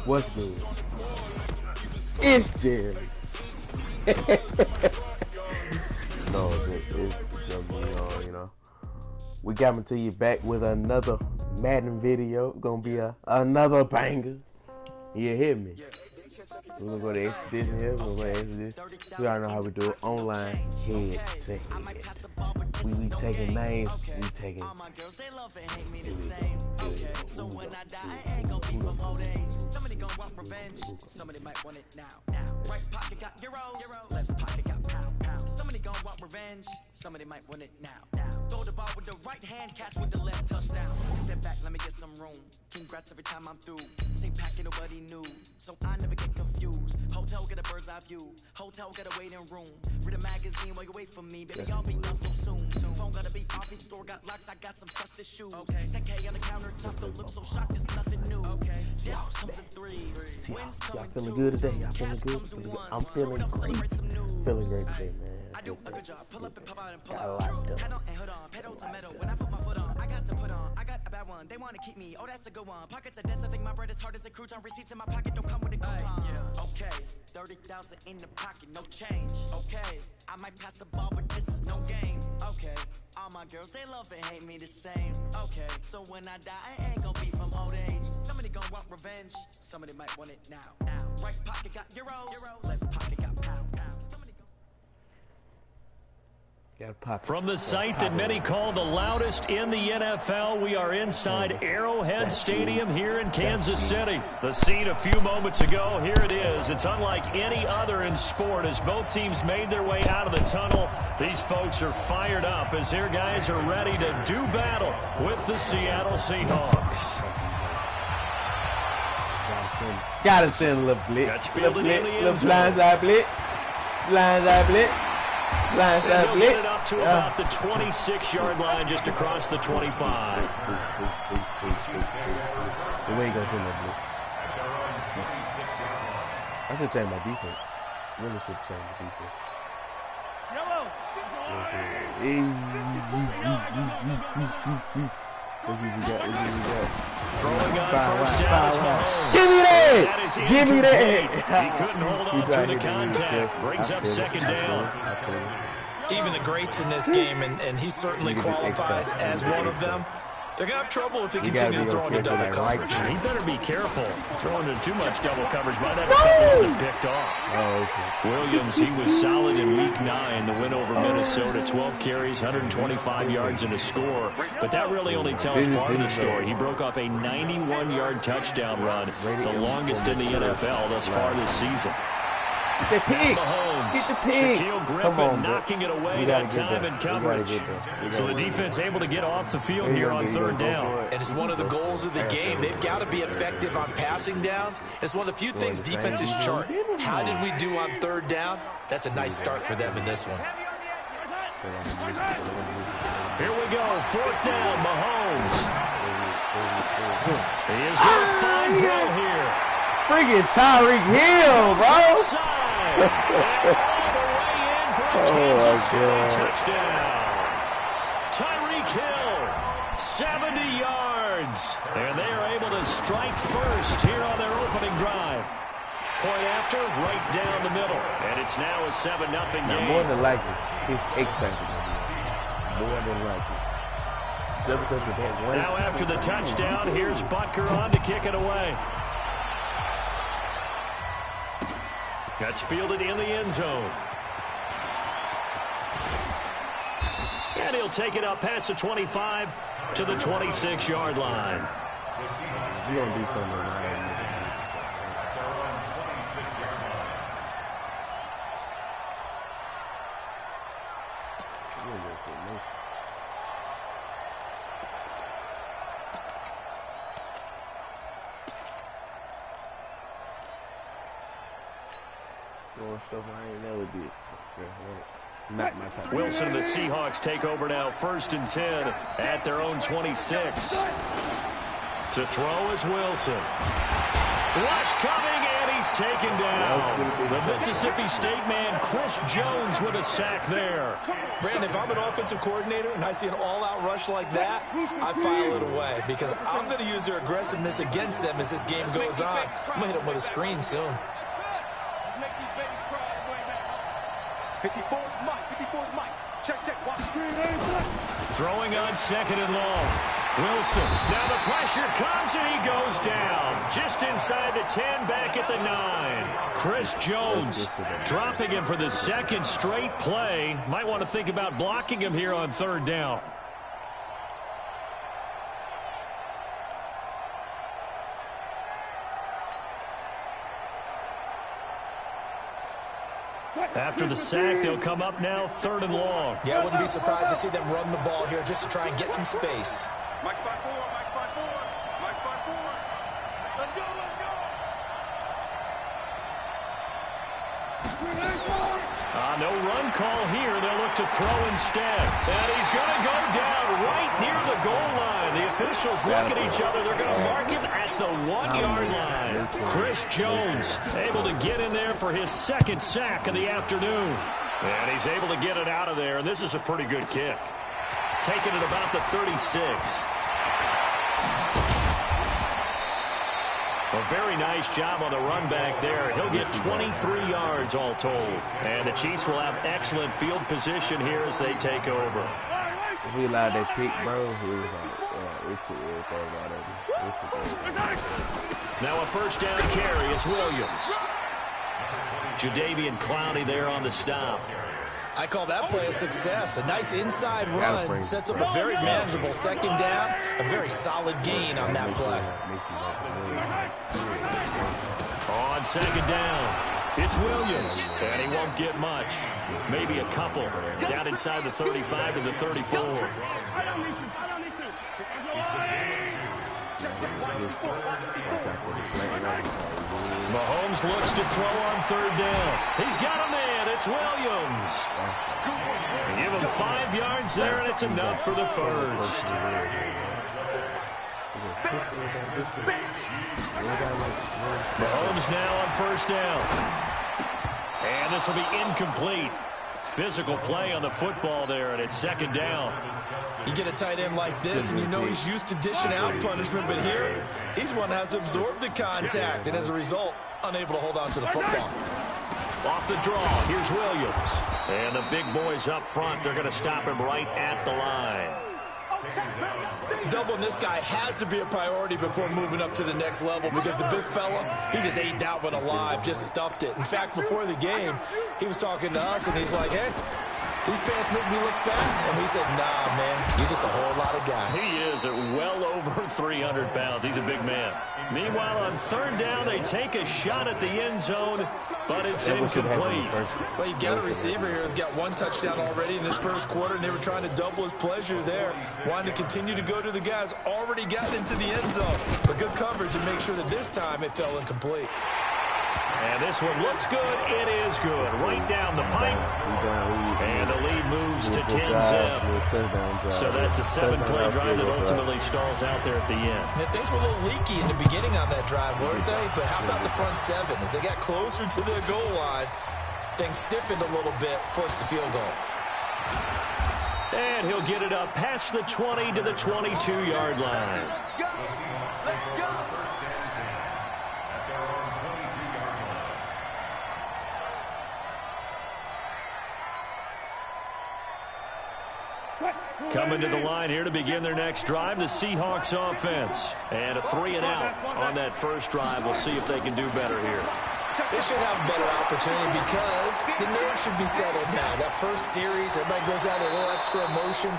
What's good? It's Jerry. No, it's you know. We coming to you back with another Madden video. Gonna be another banger. You hear me? We're gonna go to Expedition here. We're gonna go to Expedition. We already know how we do it. Online, head to head. We taking names. We taking. Somebody gon' want revenge. Somebody might want it now. Right pocket got euros. Left pocket got pound. Somebody gon' want revenge. Somebody might want it now. Throw the ball with the right hand, catch with the left, touchdown. Step back, let me get some room. Congrats every time I'm through. Same packet, nobody knew, so I never get confused. Hotel get a bird's eye view. Hotel get a waiting room. Read a magazine while you wait for me. Baby, I'll be done so soon. Phone gotta be off, each store got locks. I got some trusted shoes. 10K on the countertop, don't look so shocked. It's nothing new. Death comes in threes. Wins come in feeling twos. good today? Y'all feeling good? I'm feeling great. Feeling great today, man. I do a good job. Pull up and pop out and pull out. Head on and hood on. Pedal to metal. When I put my foot on, I got to put on. I got a bad one. They want to keep me. Oh, that's a good one. Pockets are dense. I think my bread is hard as a crouton. Receipts in my pocket don't come with a coupon. Okay. 30,000 in the pocket, no change. Okay. I might pass the ball, but this is no game. Okay. All my girls, they love and hate me the same. Okay. So when I die, I ain't gonna be from old age. Somebody gonna want revenge. Somebody might want it now. Right pocket got euros. Left pocket got pound. From the site that many call the loudest in the NFL, we are inside Arrowhead Stadium here in Kansas City. The scene a few moments ago, here it is. It's unlike any other in sport as both teams made their way out of the tunnel. These folks are fired up as their guys are ready to do battle with the Seattle Seahawks. Gotta send a little blitz. That's fielded in the end zone. Blindside blitz. Blindside blitz. And he'll get it up to about the 26-yard line, just across the 25. The way he goes in that blitz. I should change my defense. Really should change the defense. Throwing on first down is Mahomes. Give me that! Give me that! He couldn't hold on to the contact. Brings up second down. Even the greats in this game, and he certainly qualifies as one of them, they're going to have trouble if they continue to throw into double coverage. He better be careful. Throwing into too much double coverage might have a couple of them picked off. Williams, he was solid in Week 9, the win over Minnesota. 12 carries, 125 yards and a score. But that really only tells part of the story. He broke off a 91-yard touchdown run, the longest in the NFL thus far this season. Get the pig! Mahomes. Get the pig! Shaquille Griffin knocking it away that time in coverage. So the defense able to get off the field here on third down. And it's one of the goals of the game. They've got to be effective on passing downs. It's one of the few things defenses chart. How did we do on third down? That's a nice start for them in this one. Here we go, fourth down, Mahomes. He is going to find Hill here. Friggin' Tyreek Hill, bro! All the way in for a Kansas City touchdown. Tyreek Hill, 70 yards. And they are able to strike first here on their opening drive. Point after, right down the middle. And it's now a 7-0 game. Now, more than likely, his X-Factor. More than likely. Now after the touchdown, here's Butker on to kick it away. That's fielded in the end zone. And he'll take it up past the 25 to the 26-yard line. We're going to do something right. Stuff I ain't never did. Not my time. Wilson and the Seahawks take over now, 1st and 10 at their own 26. To throw is Wilson. Rush coming, and he's taken down. The Mississippi State man, Chris Jones, with a sack there. Brandon, if I'm an offensive coordinator and I see an all-out rush like that, I file it away because I'm going to use their aggressiveness against them as this game goes on. I'm going to hit them with a screen soon. 54 Mike. Check. Watch. Throwing on 2nd and long. Wilson. Now the pressure comes and he goes down. Just inside the 10, back at the 9. Chris Jones dropping him for the 2nd straight play. Might want to think about blocking him here on 3rd down. After the sack, they'll come up now 3rd and long. Yeah, I wouldn't be surprised to see them run the ball here just to try and get some space. Mike 5-4. Let's go. No run call here. They'll look to throw instead. And he's going to go down right near the goal line. The officials look at each other. They're going to mark him at the 1-yard line. Chris Jones able to get in there for his 2nd sack of the afternoon. And he's able to get it out of there. And this is a pretty good kick. Taking it about the 36. A very nice job on the run back there. He'll get 23 yards all told. And the Chiefs will have excellent field position here as they take over. If we allowed that pick, bro, he was like, it's everything. Now a 1st down carry. It's Williams. Jadeveon Clowney there on the stop. I call that play a success. A nice inside run sets up a very manageable 2nd down. A very solid gain on that play. On 2nd down, it's Williams. And he won't get much. Maybe a couple. Down inside the 35 to the 34. Mahomes looks to throw on 3rd down. He's got a man. It's Williams. Give him 5 yards there, and it's enough for the 1st. Mahomes now on 1st down. And this will be incomplete. Physical play on the football there, and it's 2nd down. You get a tight end like this, and you know he's used to dishing out punishment, but here, he's one that has to absorb the contact, and as a result, unable to hold on to the football. Off the draw, here's Williams. And the big boys up front, they're going to stop him right at the line. Doubling this guy has to be a priority before moving up to the next level because the big fella, he just ate that one alive, just stuffed it. In fact, before the game, he was talking to us, and he's like, hey, these pants make me look fat. And we said, nah, man, you're just a whole lot of guy. He is at well over 300 pounds. He's a big man. Meanwhile, on 3rd down, they take a shot at the end zone, but it's incomplete. Well, you've got a receiver here who's got 1 touchdown already in this 1st quarter, and they were trying to double his pleasure there, wanting to continue to go to the guys already gotten into the end zone. But good coverage and make sure that this time it fell incomplete. And this one looks good. It is good. Right down the pipe. And the lead moves to 10-zip. So that's a 7-play drive that ultimately stalls out there at the end. And things were a little leaky in the beginning on that drive, weren't they? But how about the front 7? As they got closer to the goal line, things stiffened a little bit, forced the field goal. And he'll get it up past the 20 to the 22-yard line. Let's go. Coming to the line here to begin their next drive, the Seahawks offense. And a 3-and-out on that 1st drive. We'll see if they can do better here. They should have a better opportunity because the nerves should be settled now. That 1st series, everybody goes out a little extra emotion.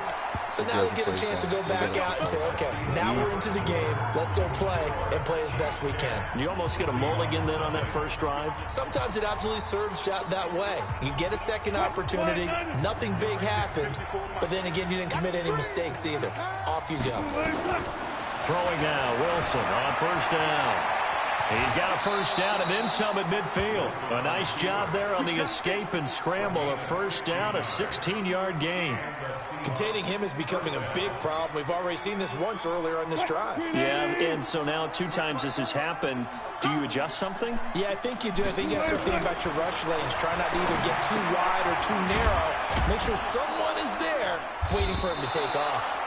So now they get a chance to go back out and say, okay, now we're into the game. Let's go play and play as best we can. You almost get a mulligan then on that 1st drive? Sometimes it absolutely serves that way. You get a 2nd opportunity. Nothing big happened. But then again, you didn't commit any mistakes either. Off you go. Throwing now, Wilson on 1st down. He's got a first down and then some at midfield. A nice job there on the escape and scramble. A first down, a 16-yard gain. Containing him is becoming a big problem. We've already seen this once earlier on this drive. Yeah, and so now 2 times this has happened. Do you adjust something? Yeah, I think you do. I think you got to start thinking about your rush lanes. Try not to either get too wide or too narrow. Make sure someone is there waiting for him to take off.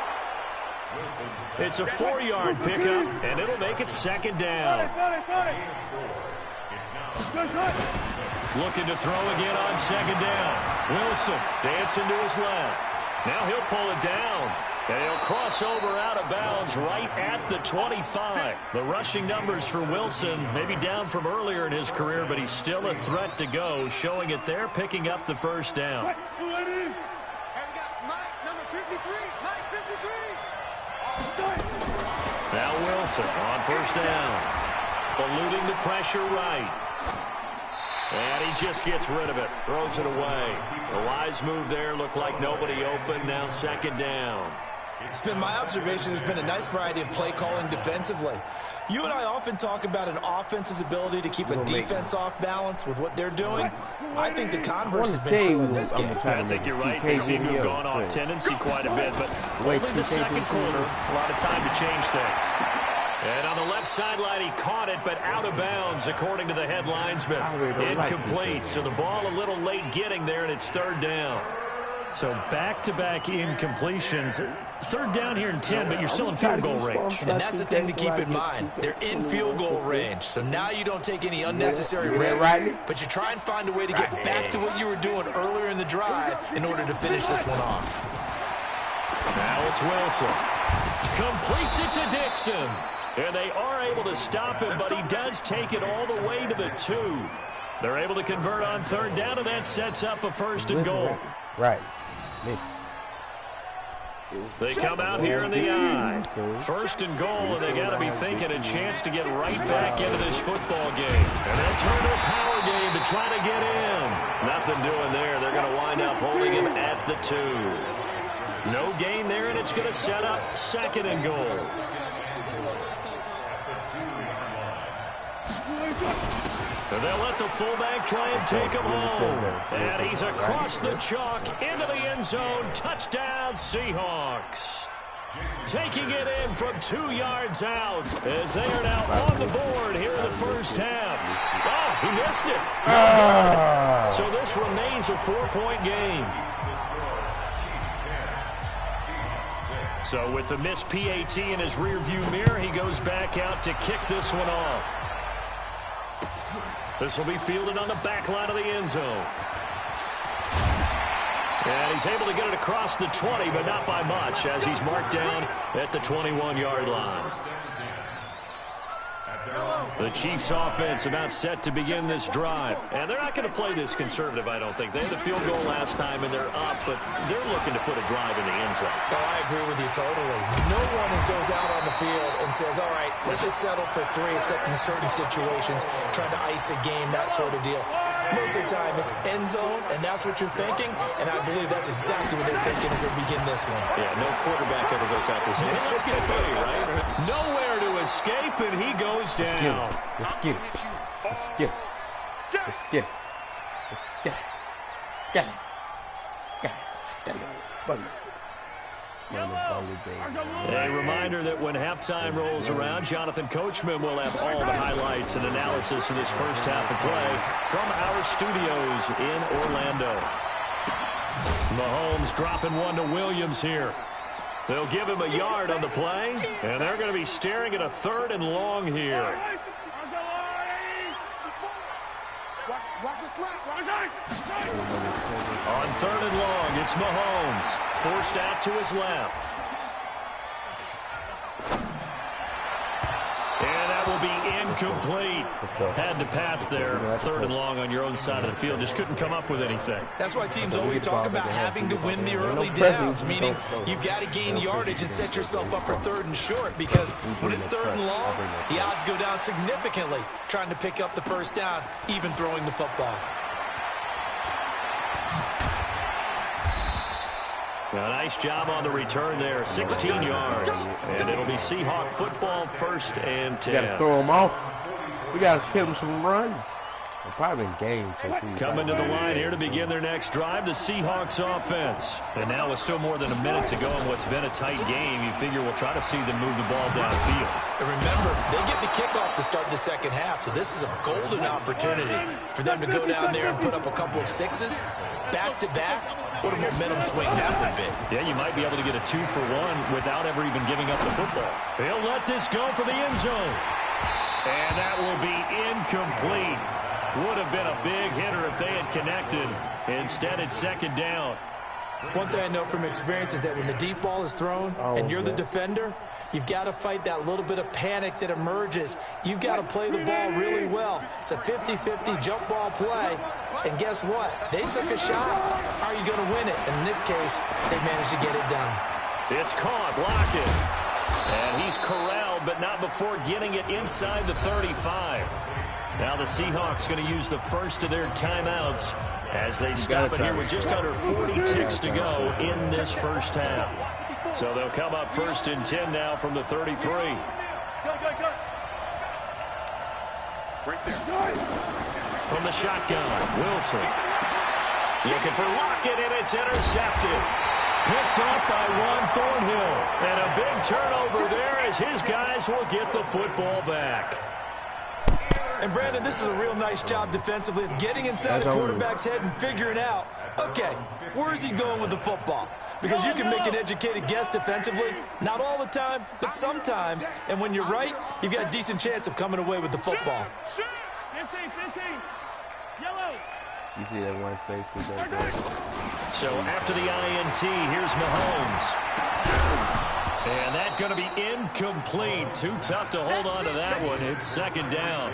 It's a 4-yard pickup, and it'll make it second down. Looking to throw again on second down. Wilson dancing to his left. Now he'll pull it down. And he'll cross over out of bounds right at the 25. The rushing numbers for Wilson maybe down from earlier in his career, but he's still a threat to go, showing it there, picking up the first down. Now Wilson on first down. Eluding the pressure right. And he just gets rid of it. Throws it away. A wise move there. Looked like nobody open. Now second down. It's been my observation there's been a nice variety of play calling defensively. You and I often talk about an offense's ability to keep a defense off balance with what they're doing. I think the converse has been true in this game. I think you're right. They seem to have gone off tendency quite a bit, but only the second quarter, a lot of time to change things. And on the left sideline, he caught it, but out of bounds, according to the head linesman. Incomplete, so the ball a little late getting there, and it's third down. So back-to-back incompletions. Third down here in 10, but you're still in field goal range. And that's the thing to keep in mind. They're in field goal range. So now you don't take any unnecessary risks, but you try and find a way to get back to what you were doing earlier in the drive in order to finish this one off. Now it's Wilson. Completes it to Dixon. And they are able to stop him, but he does take it all the way to the 2. They're able to convert on third down, and that sets up a first and goal. Right. They come out here in the eye. First and goal, and they got to be thinking a chance to get right back into this football game. And they'll turn to a power game to try to get in. Nothing doing there. They're going to wind up holding him at the 2. No gain there, and it's going to set up second and goal. They'll let the fullback try and take him home. And he's across the chalk into the end zone. Touchdown, Seahawks. Taking it in from 2 yards out as they are now on the board here in the first half. Oh, he missed it. So this remains a 4-point game. So with the missed PAT in his rearview mirror, he goes back out to kick this one off. This will be fielded on the back line of the end zone. And he's able to get it across the 20, but not by much, as he's marked down at the 21-yard line. The Chiefs offense about set to begin this drive. And they're not going to play this conservative, I don't think. They had the field goal last time, and they're up, but they're looking to put a drive in the end zone. Oh, I agree with you totally. No one goes out on the field and says, all right, let's just settle for 3, except in certain situations, trying to ice a game, that sort of deal. Most of the time, it's end zone, and that's what you're thinking, and I believe that's exactly what they're thinking as they begin this one. Yeah, no quarterback ever goes out there saying, hey, let's get funny, right? Nowhere to escape, and he goes down. Let's get it. Let's get it. Let's get it. Let's get it. Let's get it. Let's get it. Let's get it. A reminder that when halftime rolls around, Jonathan Coachman will have all the highlights and analysis of this first half of play from our studios in Orlando. Mahomes dropping one to Williams here. They'll give him a yard on the play, and they're going to be staring at a 3rd and long here. On 3rd and long, it's Mahomes, forced out to his left. And that will be incomplete. Had to pass there. 3rd and long on your own side of the field. Just couldn't come up with anything. That's why teams always talk about having to win the early downs, meaning you've got to gain yardage and set yourself up for 3rd and short, because when it's 3rd and long, the odds go down significantly trying to pick up the first down, even throwing the football. A nice job on the return there, 16 yards. And it'll be Seahawk football, 1st and 10. Got to throw them off. We got to hit him some run. They're probably in game. Coming to the line here to begin their next drive, the Seahawks offense. And now with still more than a minute to go in what's been a tight game, you figure we'll try to see them move the ball downfield. And remember, they get the kickoff to start the second half, so this is a golden opportunity for them to go down there and put up a couple of sixes back-to-back. What a momentum swing that would be. Yeah, you might be able to get a 2-for-1 without ever even giving up the football. He'll let this go for the end zone. And that will be incomplete. Would have been a big hitter if they had connected. Instead, it's second down. One thing I know from experience is that when the deep ball is thrown and you're the defender, you've got to fight that little bit of panic that emerges. You've got to play the ball really well. It's a 50-50 jump ball play. And guess what? They took a shot. How are you going to win it? And in this case, they managed to get it done. It's caught. Lockett. And he's corralled, but not before getting it inside the 35. Now the Seahawks going to use the first of their timeouts as they stop it here with just under 40 ticks to go in this first half. So they'll come up first and 10 now from the 33. Go. Right there. From the shotgun, Wilson. Looking for Lockett, and it's intercepted. Picked up by Juan Thornhill. And a big turnover there as his guys will get the football back. And, Brandon, this is a real nice job defensively of getting inside a quarterback's head and figuring out, okay, where's he going with the football? Because you can make an educated guess defensively, not all the time, but sometimes. And when you're right, you've got a decent chance of coming away with the football. 15. Yellow. You see that one safety back there? So after the INT, here's Mahomes. And that's going to be incomplete. Too tough to hold on to that one. It's second down.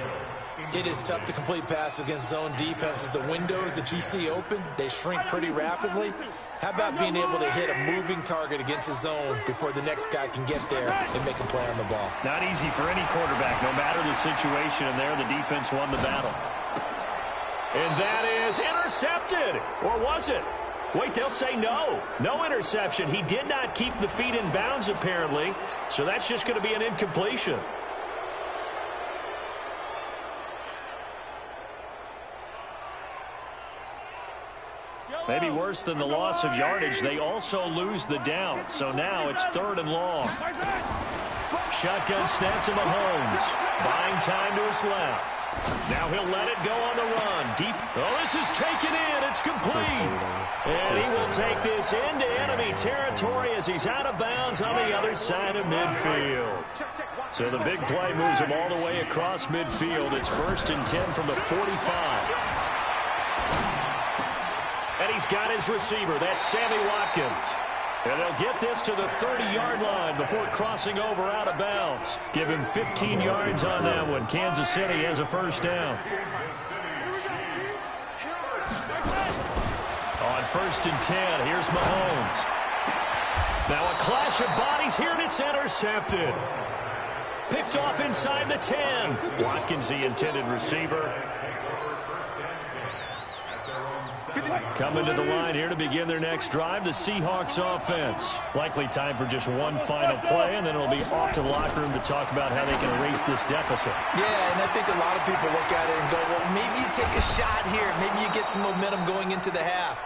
It is tough to complete passes against zone defenses. The windows that you see open, they shrink pretty rapidly. How about being able to hit a moving target against a zone before the next guy can get there and make a play on the ball? Not easy for any quarterback, no matter the situation. And there, the defense won the battle. And that is intercepted. Or was it? Wait, they'll say no. No interception. He did not keep the feet in bounds, apparently. So that's just going to be an incompletion. Maybe worse than the loss of yardage, they also lose the down. So now it's third and long. Shotgun snap to Mahomes. Buying time to his left. Now he'll let it go on the run. Deep. Oh, this is taken in. It's complete. And he will take this into enemy territory as he's out of bounds on the other side of midfield. So the big play moves him all the way across midfield. It's first and 10 from the 45. And he's got his receiver. That's Sammy Watkins. And they'll get this to the 30-yard line before crossing over out of bounds. Give him 15 yards on that one. Kansas City has a first down. On first and 10, here's Mahomes. Now a clash of bodies here, and it's intercepted. Picked off inside the 10. Watkins, the intended receiver. Coming to the line here to begin their next drive, the Seahawks offense. Likely time for just one final play, and then it'll be off to the locker room to talk about how they can erase this deficit. Yeah, and I think a lot of people look at it and go, well, maybe you take a shot here. Maybe you get some momentum going into the half.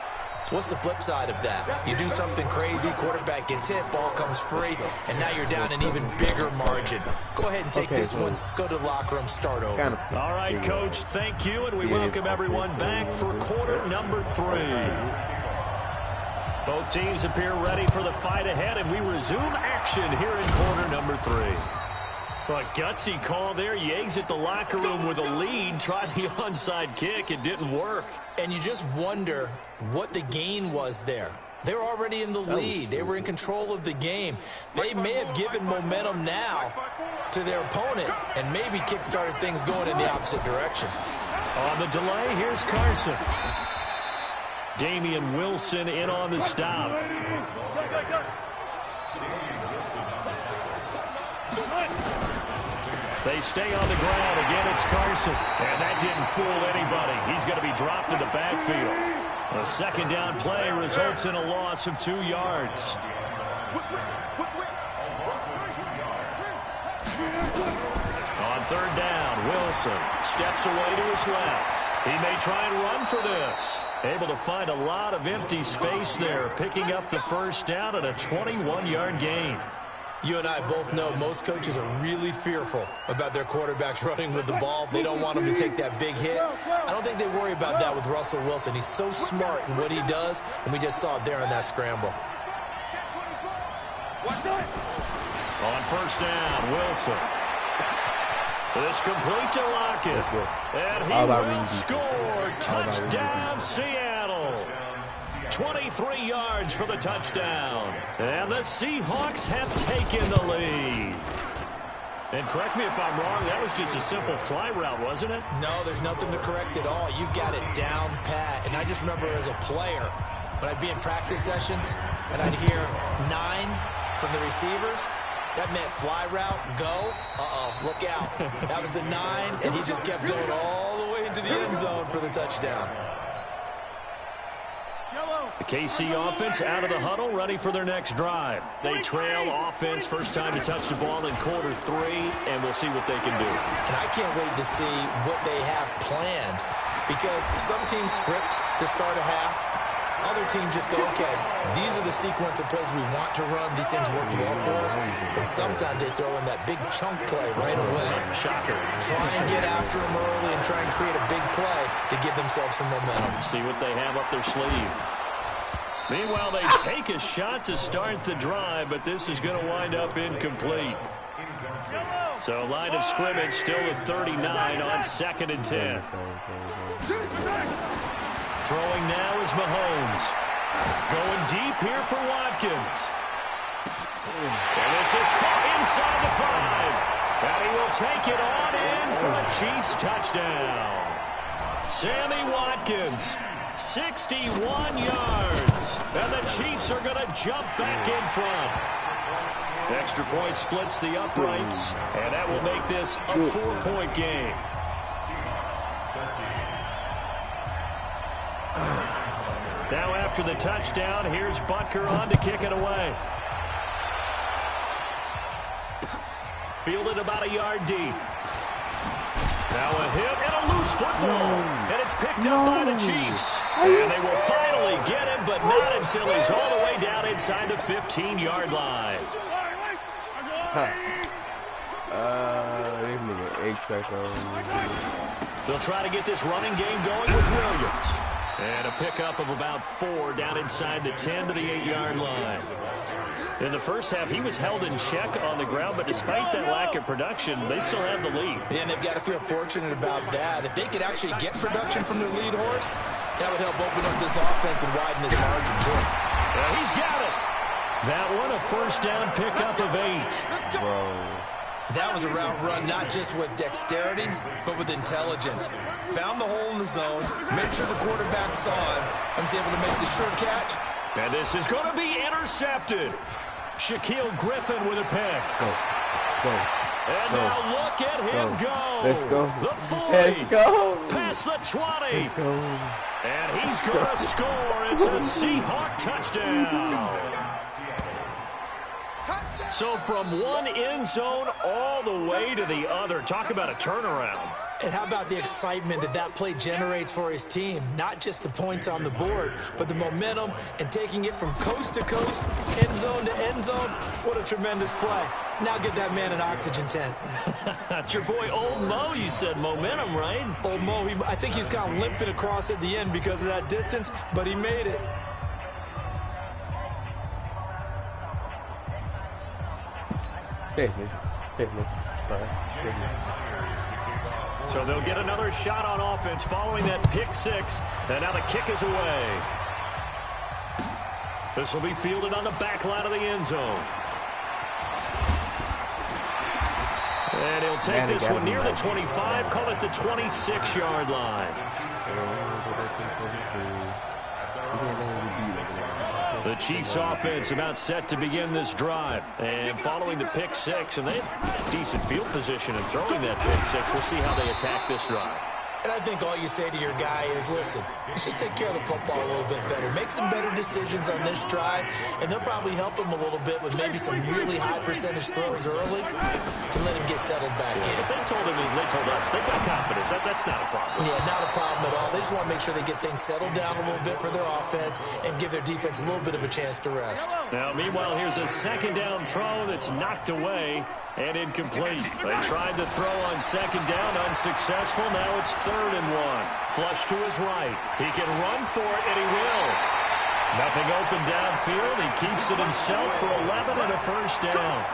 What's the flip side of that? You do something crazy, quarterback gets hit, ball comes free, and now you're down an even bigger margin. Go ahead and take this one, go to the locker room, start over. All right, Coach, thank you, and we welcome everyone back for quarter number 3. Both teams appear ready for the fight ahead, and we resume action here in quarter number 3. A gutsy call there. You exit the locker room with a lead. Tried the onside kick. It didn't work. And you just wonder what the gain was there. They were already in the lead. They were in control of the game. They may have given momentum now to their opponent and maybe kick-started things going in the opposite direction. On the delay, here's Carson. Damian Wilson in on the stop. They stay on the ground. Again, it's Carson. And that didn't fool anybody. He's going to be dropped in the backfield. A second down play results in a loss of 2 yards. On On third down, Wilson steps away to his left. He may try and run for this. Able to find a lot of empty space there, picking up the first down and a 21-yard gain. You and I both know most coaches are really fearful about their quarterbacks running with the ball. They don't want them to take that big hit. I don't think they worry about that with Russell Wilson. He's so smart in what he does, and we just saw it there on that scramble. On first down, Wilson. This complete to Lockett. And he will score. Touchdown, Seattle. 23 yards for the touchdown. And the Seahawks have taken the lead. And correct me if I'm wrong, that was just a simple fly route, wasn't it? No, there's nothing to correct at all. You've got it down pat. And I just remember as a player, when I'd be in practice sessions, and I'd hear 9 from the receivers, that meant fly route, go, look out. That was the 9, and he just kept going all the way into the end zone for the touchdown. The KC offense out of the huddle, ready for their next drive. They trail offense, first time to touch the ball in quarter 3, and we'll see what they can do. And I can't wait to see what they have planned, because some teams script to start a half. Other teams just go, okay, these are the sequence of plays we want to run. These things worked well for us. And sometimes they throw in that big chunk play right away. Shocker. Try and get after them early and try and create a big play to give themselves some momentum. See what they have up their sleeve. Meanwhile, they take a shot to start the drive, but this is going to wind up incomplete. So line of scrimmage still at 39 on 2nd and 10. Throwing now is Mahomes. Going deep here for Watkins. And this is caught inside the 5. And he will take it on in for a Chiefs touchdown. Sammy Watkins, 61 yards. And the Chiefs are going to jump back in front. Extra point splits the uprights. And that will make this a 4-point game. Now after the touchdown, here's Butker on to kick it away. Fielded about a yard deep. Now a hit and a loose football. And it's picked up by the Chiefs. And they will finally get him, but not until he's all the way down inside the 15-yard line. This nigga X-Factor. They'll try to get this running game going with Williams. And a pickup of about 4 down inside the 10 to the 8-yard line. In the first half, he was held in check on the ground, but despite that lack of production, they still have the lead. Yeah, and they've got to feel fortunate about that. If they could actually get production from their lead horse, that would help open up this offense and widen this margin, too. Yeah, he's got it. That one, a first down pickup of 8. Bro. That was a route run not just with dexterity, but with intelligence. Found the hole in the zone, made sure the quarterback saw him, and was able to make the sure catch. And this is going to be intercepted. Shaquille Griffin with a pick. Go. And now look at him go. Let's go. The 40. Let's go. Past the 20. Let's go. And he's going to score. It's a Seahawk touchdown. So from one end zone all the way to the other. Talk about a turnaround. And how about the excitement that play generates for his team? Not just the points on the board, but the momentum and taking it from coast to coast, end zone to end zone. What a tremendous play. Now get that man an oxygen tent. That's your boy Old Mo, you said. Momentum, right? Old Mo, I think he's kind of limping across at the end because of that distance, but he made it. So they'll get another shot on offense following that pick 6. And now the kick is away. This will be fielded on the back line of the end zone. And he'll take this one near the 25, call it the 26-yard line. The Chiefs offense about set to begin this drive. And following the pick 6, and they have decent field position in throwing that pick 6. We'll see how they attack this drive. And I think all you say to your guy is, listen, let's just take care of the football a little bit better. Make some better decisions on this drive, and they'll probably help him a little bit with maybe some really high percentage throws early to let him get settled back in. But they told us, they've got confidence. That's not a problem. Yeah, not a problem at all. They just want to make sure they get things settled down a little bit for their offense and give their defense a little bit of a chance to rest. Now, meanwhile, here's a second down throw that's knocked away and incomplete. They tried to throw on second down, unsuccessful. Now it's 3rd and 1. Flush to his right. He can run for it, and he will. Nothing open downfield. He keeps it himself for 11 and a first down.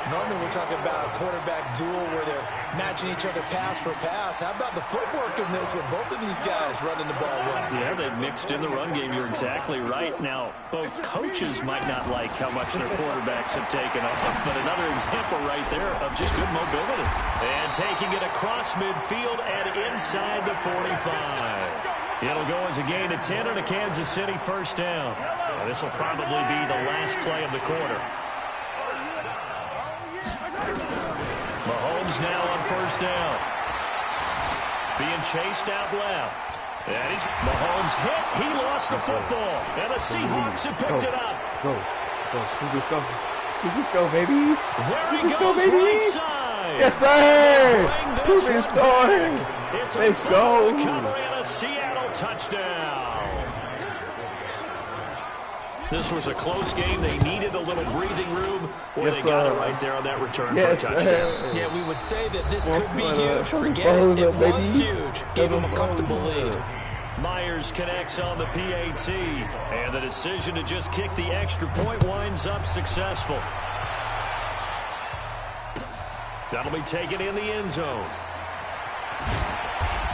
Normally we're talking about a quarterback duel where they're matching each other pass for pass. How about the footwork in this with both of these guys running the ball well? Yeah, they've mixed in the run game. You're exactly right. Now, both coaches might not like how much their quarterbacks have taken up, but another example right there of just good mobility. And taking it across midfield and inside the 45. It'll go as a gain of 10 and a Kansas City first down. This will probably be the last play of the quarter. Mahomes now on first down. Being chased out left. And Mahomes hit. He lost the football. And the Seahawks have picked it up. Go. Scoopy Scope. Scoopy Scope, baby. There he goes, right side. Yes, sir. Scoopy scoring. It's Let's go. recovery and a Seattle touchdown. This was a close game. They needed a little breathing room, or they got it right there on that return for a touchdown. Yeah, we would say that this could be huge. Forget it. It was huge. Gave him a comfortable lead. Myers connects on the PAT, and the decision to just kick the extra point winds up successful. That'll be taken in the end zone.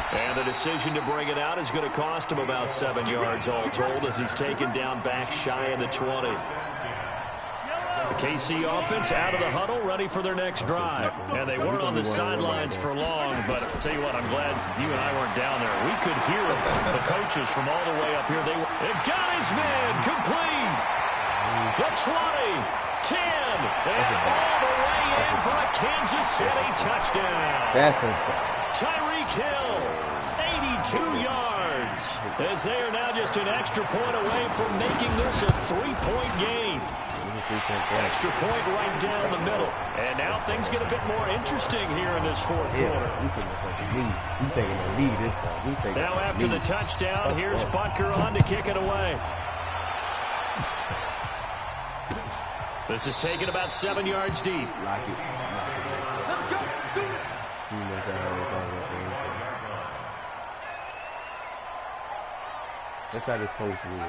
And the decision to bring it out is going to cost him about 7 yards all told as he's taken down back shy of the 20. The KC offense out of the huddle, ready for their next drive. And they weren't on the sidelines for long, but I'll tell you what, I'm glad you and I weren't down there. We could hear the coaches from all the way up here. It got his man complete. The 20, 10, and all the way in for a Kansas City touchdown. That's it. Tyreek Hill, 82 yards, as they are now just an extra point away from making this a 3-point game. Extra point right down the middle. And now things get a bit more interesting here in this fourth quarter. You taking the lead this time. Now after the touchdown, here's Butker on to kick it away. This is taken about 7 yards deep. That's how this post is.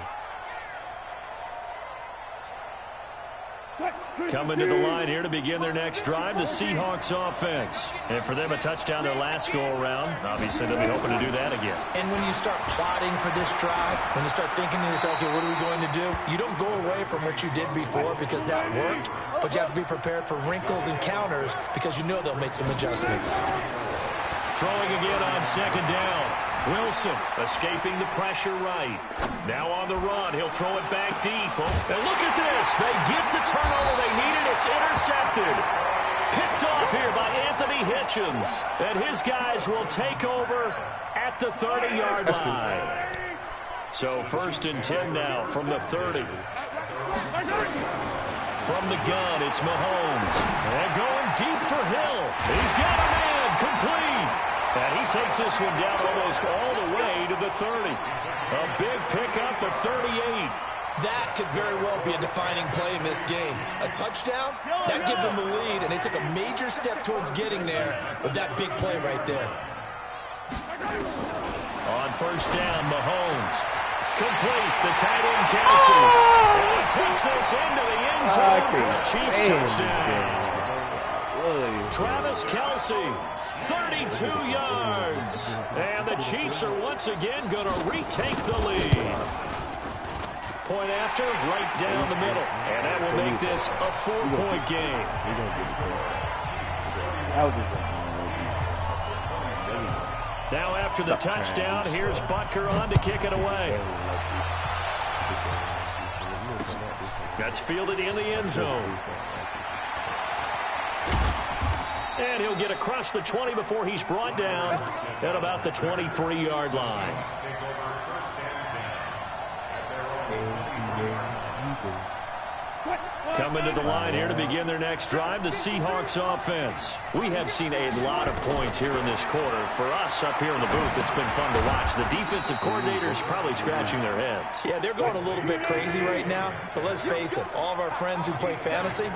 Coming to the line here to begin their next drive, the Seahawks offense. And for them, a touchdown their last go-around. Obviously, they'll be hoping to do that again. And when you start plotting for this drive, when you start thinking to yourself, okay, what are we going to do? You don't go away from what you did before because that worked, but you have to be prepared for wrinkles and counters because you know they'll make some adjustments. Throwing again on second down. Wilson escaping the pressure right. Now on the run. He'll throw it back deep. Oh, and look at this. They get the turnover they needed. It's intercepted. Picked off here by Anthony Hitchens. And his guys will take over at the 30-yard line. So 1st and 10 now from the 30. From the gun, it's Mahomes. And going deep for Hill. He's got a man complete. And he takes this one down almost all the way to the 30. A big pickup of 38. That could very well be a defining play in this game. A touchdown, that gives them the lead, and they took a major step towards getting there with that big play right there. On first down, Mahomes. Complete, the tight end, Kelsey. And he takes this into the end zone for a Chiefs touchdown. Travis Kelsey, 32 yards. And the Chiefs are once again going to retake the lead. Point after, right down the middle. And that will make this a 4-point game. Now after the touchdown, here's Butker on to kick it away. That's fielded in the end zone. And he'll get across the 20 before he's brought down at about the 23-yard line. Coming to the line here to begin their next drive, the Seahawks offense. We have seen a lot of points here in this quarter. For us up here in the booth, it's been fun to watch. The defensive coordinators probably scratching their heads. Yeah, they're going a little bit crazy right now. But let's face it, all of our friends who play fantasy,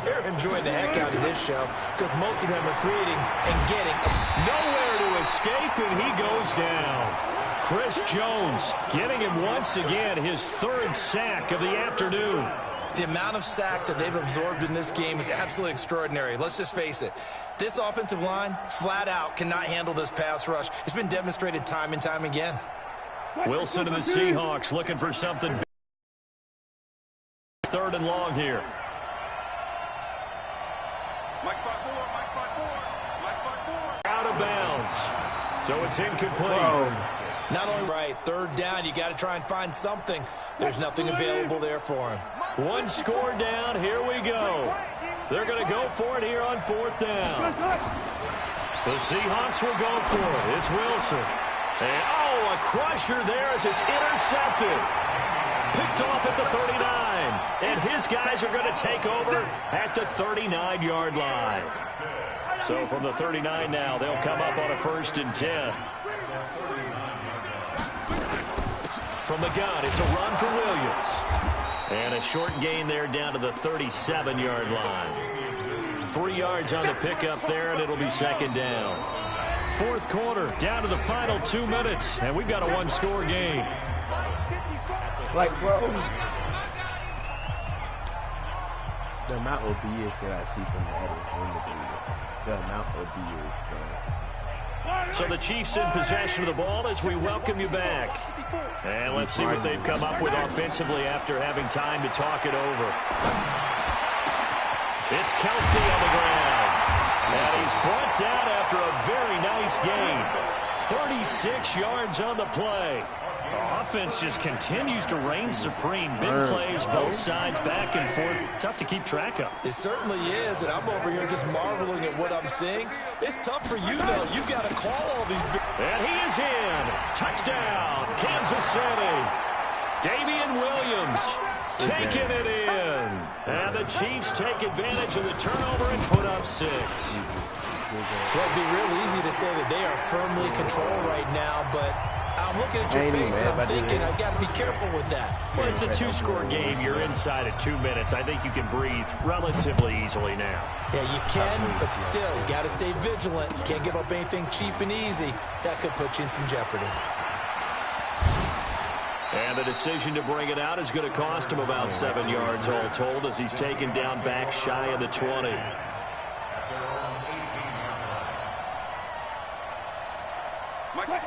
they're enjoying the heck out of this show because most of them are creating and getting nowhere to escape, and he goes down. Chris Jones getting him once again, his third sack of the afternoon. The amount of sacks that they've absorbed in this game is absolutely extraordinary. Let's just face it. This offensive line, flat out, cannot handle this pass rush. It's been demonstrated time and time again. Wilson and the Seahawks looking for something big. Third and long here. Out of bounds. So it's incomplete. Whoa. Not only right, third down, you got to try and find something. There's nothing available there for him. One score down. Here we go. They're going to go for it here on fourth down. The Seahawks will go for it. It's Wilson. And, oh, a crusher there as it's intercepted. Picked off at the 39. And his guys are going to take over at the 39-yard line. So from the 39 now, they'll come up on a 1st and 10. From the gun, it's a run for Williams. And a short gain there down to the 37-yard line. 3 yards on the pickup there, and it'll be 2nd down. Fourth quarter, down to the final 2 minutes, and we've got a one-score game. Like, bro, the amount of BS that I see from that, the amount of BS, bro. So the Chiefs in possession of the ball as we welcome you back. And let's see what they've come up with offensively after having time to talk it over. It's Kelsey on the ground. And he's brought down after a very nice gain. 36 yards on the play. Offense just continues to reign supreme. Big plays, both sides, back and forth. Tough to keep track of. It certainly is, and I'm over here just marveling at what I'm seeing. It's tough for you, though. You've got to call all these big... And he is in. Touchdown, Kansas City. Davian Williams taking it in. And the Chiefs take advantage of the turnover and put up 6. Well, it'd be real easy to say that they are firmly in control right now, but... I'm looking at your face and I'm thinking I've got to be careful with that. Well, it's a 2-score game. You're inside at 2 minutes. I think you can breathe relatively easily now. Yeah, you can, but still, you got to stay vigilant. You can't give up anything cheap and easy. That could put you in some jeopardy. And the decision to bring it out is going to cost him about 7 yards all told as he's taken down back shy of the 20.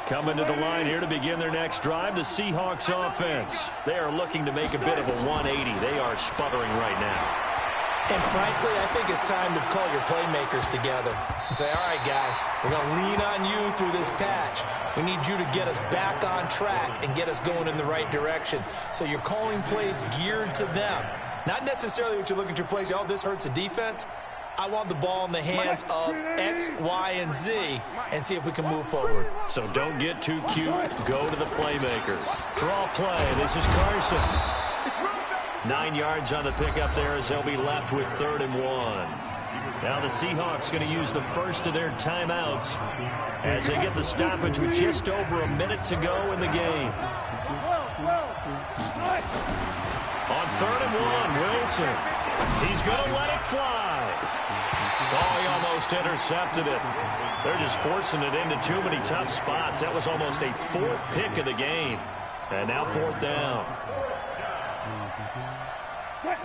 Coming to the line here to begin their next drive, the Seahawks offense. They are looking to make a bit of a 180. They are sputtering right now. And frankly, I think it's time to call your playmakers together and say, all right, guys, we're going to lean on you through this patch. We need you to get us back on track and get us going in the right direction. So you're calling plays geared to them. Not necessarily what you look at your plays, oh, this hurts the defense. I want the ball in the hands of X, Y, and Z and see if we can move forward. So don't get too cute. Go to the playmakers. Draw play. This is Carson. 9 yards on the pickup there as they'll be left with 3rd and 1. Now the Seahawks going to use the first of their timeouts as they get the stoppage with just over a minute to go in the game. On 3rd and 1, Wilson. He's going to let it fly. Oh, he almost intercepted it. They're just forcing it into too many tough spots. That was almost a 4th pick of the game. And now 4th down.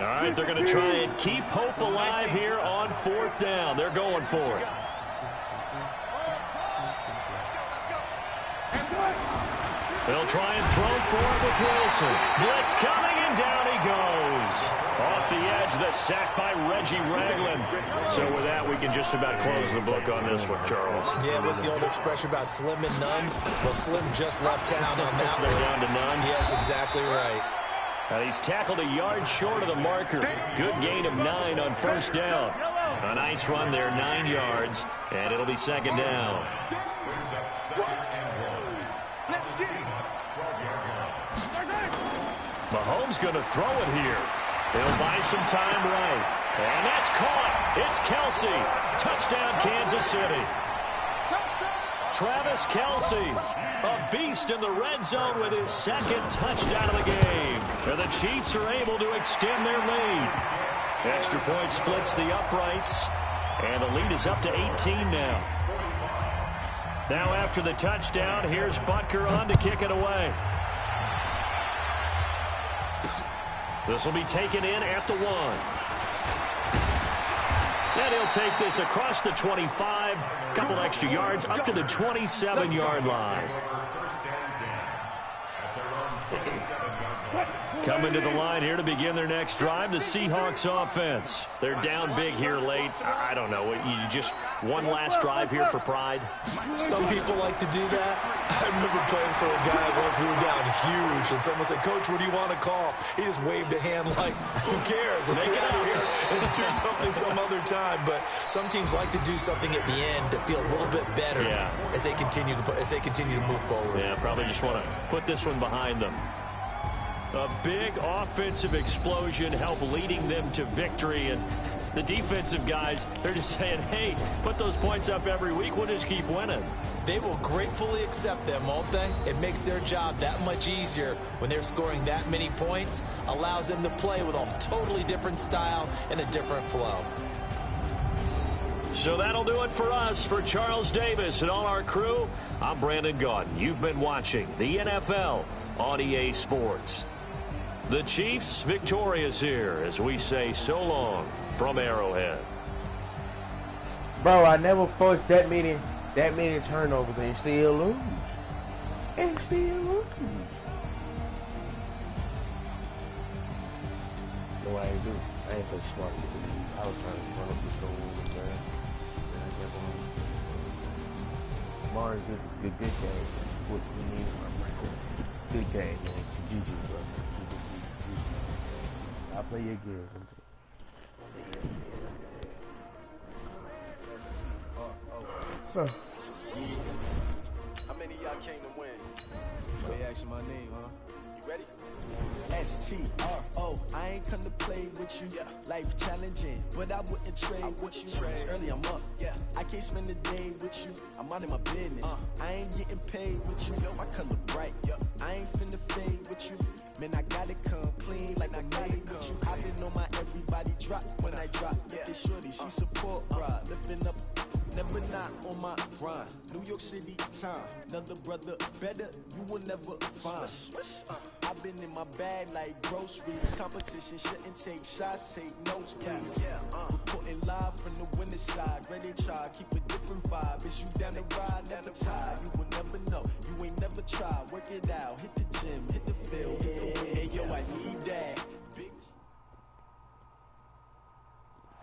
All right, they're going to try and keep hope alive here on 4th down. They're going for it. They'll try and throw for it with Wilson. Blitz coming, and down he goes. Off the edge, the sack by Reggie Ragland. So with that, we can just about close the book on this one, Charles. Yeah, what's the old expression about slim and none? Well, Slim just left town on that one. They're down to none. Yes, exactly right. And he's tackled a yard short of the marker. Good gain of 9 on first down. A nice run there, 9 yards, and it'll be second down. Mahomes going to throw it here. He'll buy some time right. And that's caught. It's Kelsey. Touchdown, Kansas City. Travis Kelsey, a beast in the red zone with his second touchdown of the game. And the Chiefs are able to extend their lead. Extra point splits the uprights, and the lead is up to 18 now. Now after the touchdown, here's Butker on to kick it away. This will be taken in at the 1. And he'll take this across the 25, couple extra yards up to the 27-yard line. Coming to the line here to begin their next drive, the Seahawks offense. They're down big here late. I don't know. You just one last drive here for pride? Some people like to do that. I remember playing for a guy once we were down huge, and someone said, "Coach, what do you want to call?" He just waved a hand like, "Who cares? Let's get out of here and do something some other time." But some teams like to do something at the end to feel a little bit better as they continue to move forward. Yeah, probably just want to put this one behind them. A big offensive explosion helped leading them to victory. And the defensive guys, they're just saying, hey, put those points up every week. We'll just keep winning. They will gratefully accept them, won't they? It makes their job that much easier when they're scoring that many points. Allows them to play with a totally different style and a different flow. So that'll do it for us. For Charles Davis and all our crew, I'm Brandon Gaudin. You've been watching the NFL on EA Sports. The Chiefs victorious here as we say so long from Arrowhead. Bro, I never forced that many turnovers and still lose. And still lose. No, I ain't do. I ain't so smart. I was trying to run up the score, man. And I kept on. Mars did a good game. What we need, good game, man. GG, bro. I'll play your games. How many of y'all came to win? They asking my name, huh? You ready? S-T-R-O, I ain't come to play with you. Life challenging, but I wouldn't trade with you. It's early, I'm up. I can't spend the day with you. I'm out of my business. I ain't getting paid with you. My color bright. I ain't finna fade with you. Man, I gotta come clean like I made with you. I've been on my everybody drop when I drop. Look at shorty, she support ride. Lifting up, never not on my grind. New York City time, another brother better, you will never find. I've been in my bag like groceries. Competition shouldn't take shots, take notes, please. Reporting live from the winning side. Ready to try, keep a different vibe. Is you down the ride, never tired. You will never know, you ain't never tried. Work it out, hit the gym, hit the field. Hey yo, I need that.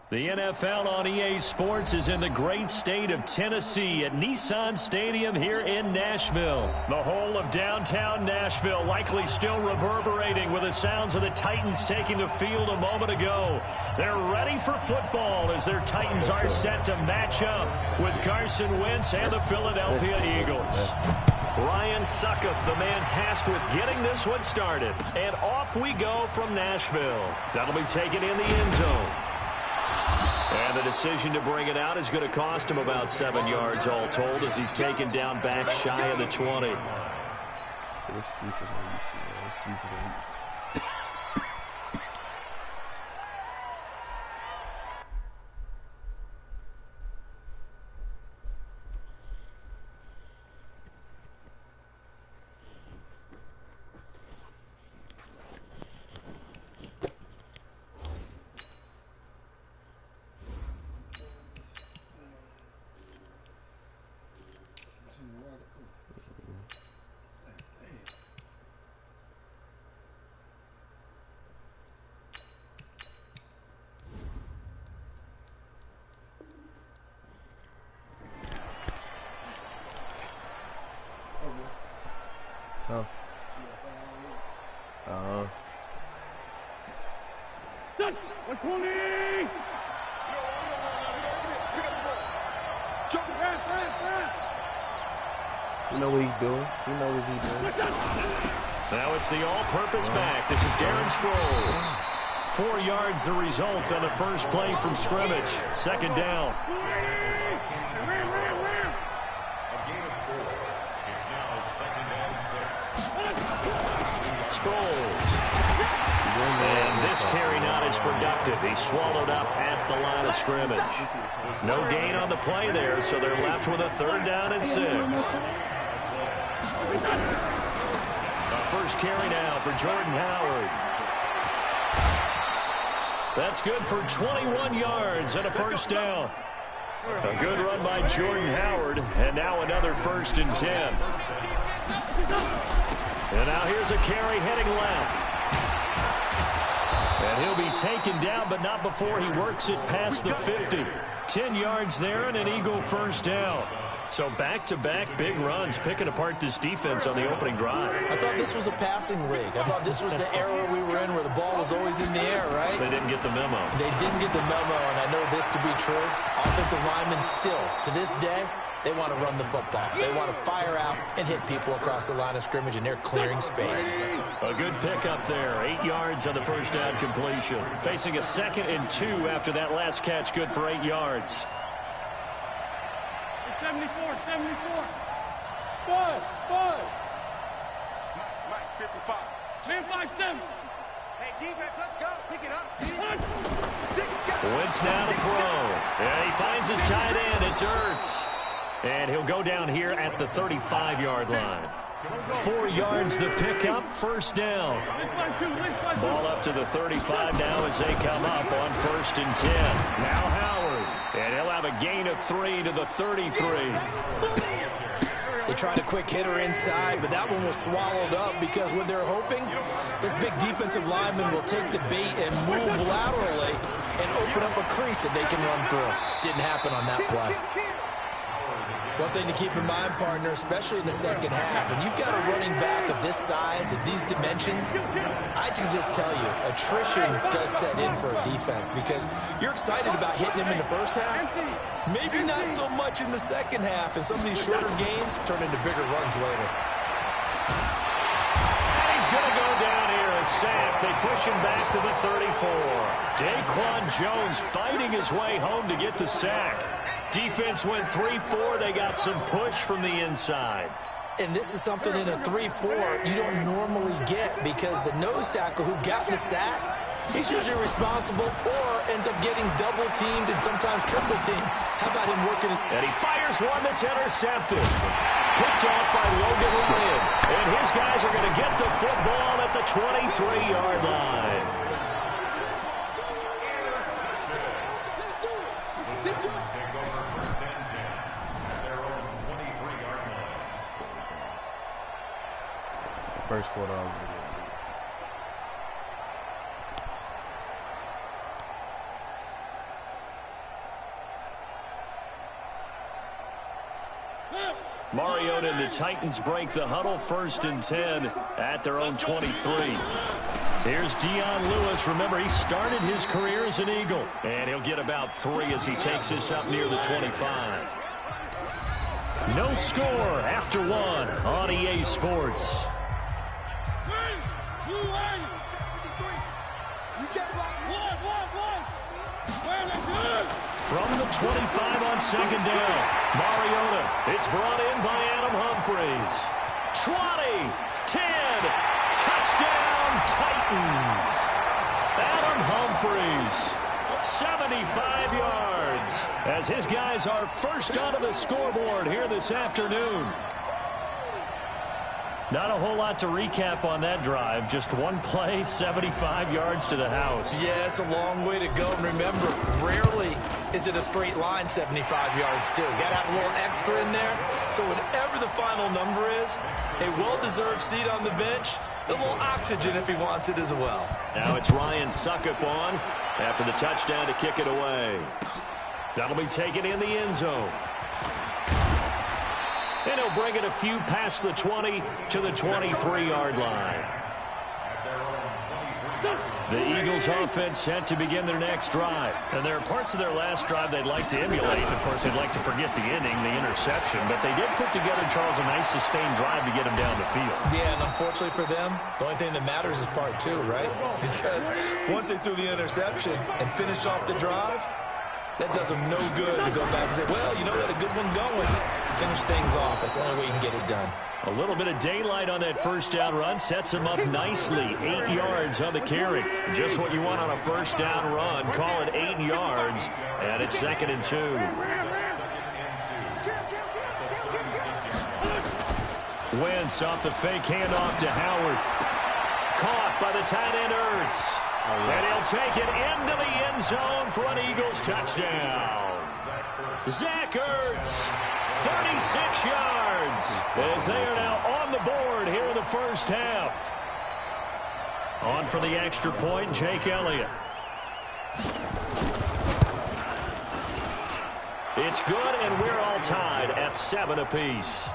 The NFL on EA Sports is in the great state of Tennessee at Nissan Stadium here in Nashville. The whole of downtown Nashville likely still reverberating with the sounds of the Titans taking the field a moment ago. They're ready for football as their Titans are set to match up with Carson Wentz and the Philadelphia Eagles. Ryan Suckup, the man tasked with getting this one started. And off we go from Nashville. That'll be taken in the end zone. And the decision to bring it out is going to cost him about 7 yards all told as he's taken down back shy of the 20. 120. You know what he's doing. You know what he's doing. Now it's the all-purpose back. This is Darren Sproles. 4 yards the result on the first play from scrimmage. Second down. Sproles. And this carry not as productive. He's swallowed up at the line of scrimmage. No gain on the play there, so they're left with a 3rd down and 6. First carry now for Jordan Howard. That's good for 21 yards and a first down. A good run by Jordan Howard, and now another 1st and 10. And now here's a carry heading left. And he'll be taken down, but not before he works it past the 50. 10 yards there and an Eagle first down. So back-to-back big runs, picking apart this defense on the opening drive. I thought this was a passing league. I thought this was the era we were in where the ball was always in the air, right? They didn't get the memo. They didn't get the memo, and I know this to be true. Offensive linemen still, to this day, they want to run the football. They want to fire out and hit people across the line of scrimmage, and they're clearing space. A good pickup there. 8 yards on the first down completion. Facing a 2nd and 2 after that last catch, good for 8 yards. 74. Bud. Mike, 55. 357. Hey, defense, let's go. Pick it up. Wentz now to throw. And he finds his tight end. It's Ertz. And he'll go down here at the 35-yard line. 4 yards the pickup, first down. Ball up to the 35 now as they come up on 1st and 10. Now Howard. And he'll have a gain of 3 to the 33. They tried a quick hitter inside, but that one was swallowed up because what they're hoping, this big defensive lineman will take the bait and move laterally and open up a crease that they can run through. Didn't happen on that play. One thing to keep in mind, partner, especially in the second half, and you've got a running back of this size, of these dimensions, I can just tell you, attrition does set in for a defense because you're excited about hitting him in the first half, maybe not so much in the second half, and some of these shorter gains turn into bigger runs later. And he's going to go down here, a sack. They push him back to the 34. Daquan Jones fighting his way home to get the sack. Defense went 3-4. They got some push from the inside. And this is something in a 3-4 you don't normally get because the nose tackle who got the sack, he's usually responsible or ends up getting double-teamed and sometimes triple-teamed. How about him working? And he fires one that's intercepted. Picked off by Logan Ryan. And his guys are going to get the football at the 23-yard line. First quarter, I was Mariota and the Titans break the huddle, 1st and 10 at their own 23. Here's Dion Lewis. Remember, he started his career as an Eagle. And he'll get about 3 as he takes this up near the 25. No score after 1 on EA Sports. From the 25 on 2nd down, Mariota. It's brought in by Adam Humphries. 20, 10, touchdown Titans. Adam Humphries, 75 yards, as his guys are first onto the scoreboard here this afternoon. Not a whole lot to recap on that drive. Just one play, 75 yards to the house. Yeah, it's a long way to go. And remember, rarely is it a straight line 75 yards, too. Got to have a little extra in there. So whatever the final number is, a well-deserved seat on the bench, a little oxygen if he wants it as well. Now it's Ryan Suckup on after the touchdown to kick it away. That'll be taken in the end zone. And he'll bring it a few past the 20 to the 23-yard line. The Eagles offense set to begin their next drive. And there are parts of their last drive they'd like to emulate. Of course, they'd like to forget the ending, the interception. But they did put together, Charles, a nice sustained drive to get them down the field. Yeah, and unfortunately for them, the only thing that matters is part two, right? Because once they threw the interception and finished off the drive, that does them no good to go back and say, well, you know, we had a good one going. Finish things off. That's the only way you can get it done. A little bit of daylight on that first down run sets him up nicely. 8 yards on the carry. Just what you want on a first down run. Call it 8 yards, and it's 2nd and 2. Wentz off the fake handoff to Howard. Caught by the tight end Ertz. And he'll take it into the end zone for an Eagles touchdown. Zach Ertz, 36 yards, as they are now on the board here in the first half. On for the extra point, Jake Elliott. It's good, and we're all tied at 7 apiece.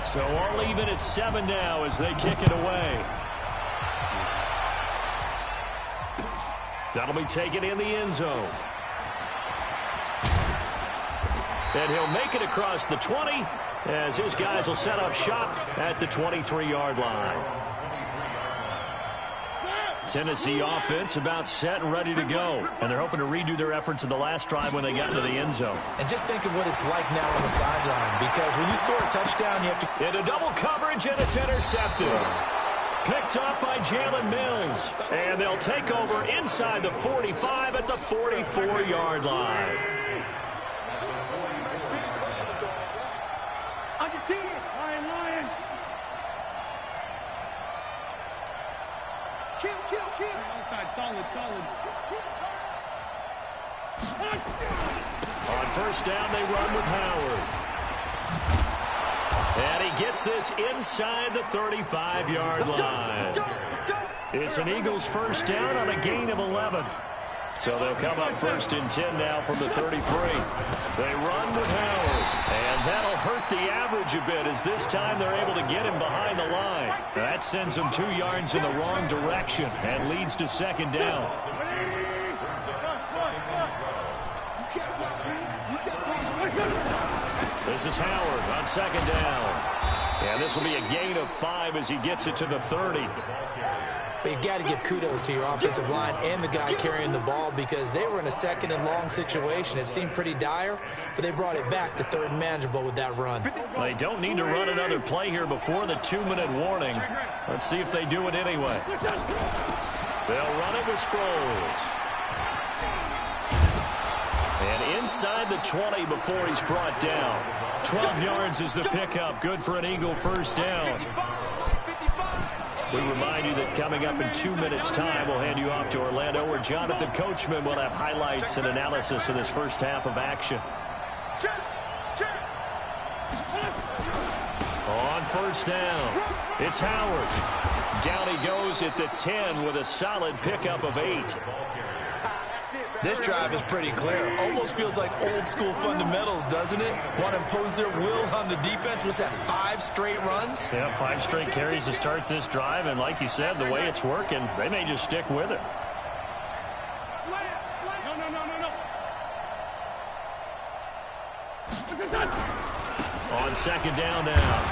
So all even at 7 now as they kick it away. That'll be taken in the end zone. And he'll make it across the 20 as his guys will set up shop at the 23-yard line. Tennessee offense about set and ready to go. And they're hoping to redo their efforts in the last drive when they got into the end zone. And just think of what it's like now on the sideline, because when you score a touchdown, you have to... Into double coverage, and it's intercepted. Picked up by Jalen Mills. And they'll take over inside the 45 at the 44-yard line. Lion. Kill. Outside, solid. On first down, they run with Howard. And he gets this inside the 35-yard line. It's an Eagles first down on a gain of 11. So they'll come up 1st and 10 now from the 33. They run with Howard. And that'll hurt the average a bit as this time they're able to get him behind the line. That sends him 2 yards in the wrong direction and leads to 2nd down. This is Howard on 2nd down. And this will be a gain of 5 as he gets it to the 30. But you got to give kudos to your offensive line and the guy carrying the ball, because they were in a 2nd and long situation. It seemed pretty dire, but they brought it back to 3rd and manageable with that run. They don't need to run another play here before the 2-minute warning. Let's see if they do it anyway. They'll run it with Sproles. And inside the 20 before he's brought down. 12 yards is the pickup. Good for an Eagle first down. We remind you that coming up in 2 minutes' time, we'll hand you off to Orlando, where Jonathan Coachman will have highlights and analysis of this first half of action. On first down, it's Howard. Down he goes at the 10 with a solid pickup of 8. This drive is pretty clear. Almost feels like old school fundamentals, doesn't it? Want to impose their will on the defense. Was that 5 straight runs? Yeah, 5 straight carries to start this drive. And like you said, the way it's working, they may just stick with it. No. On 2nd down now,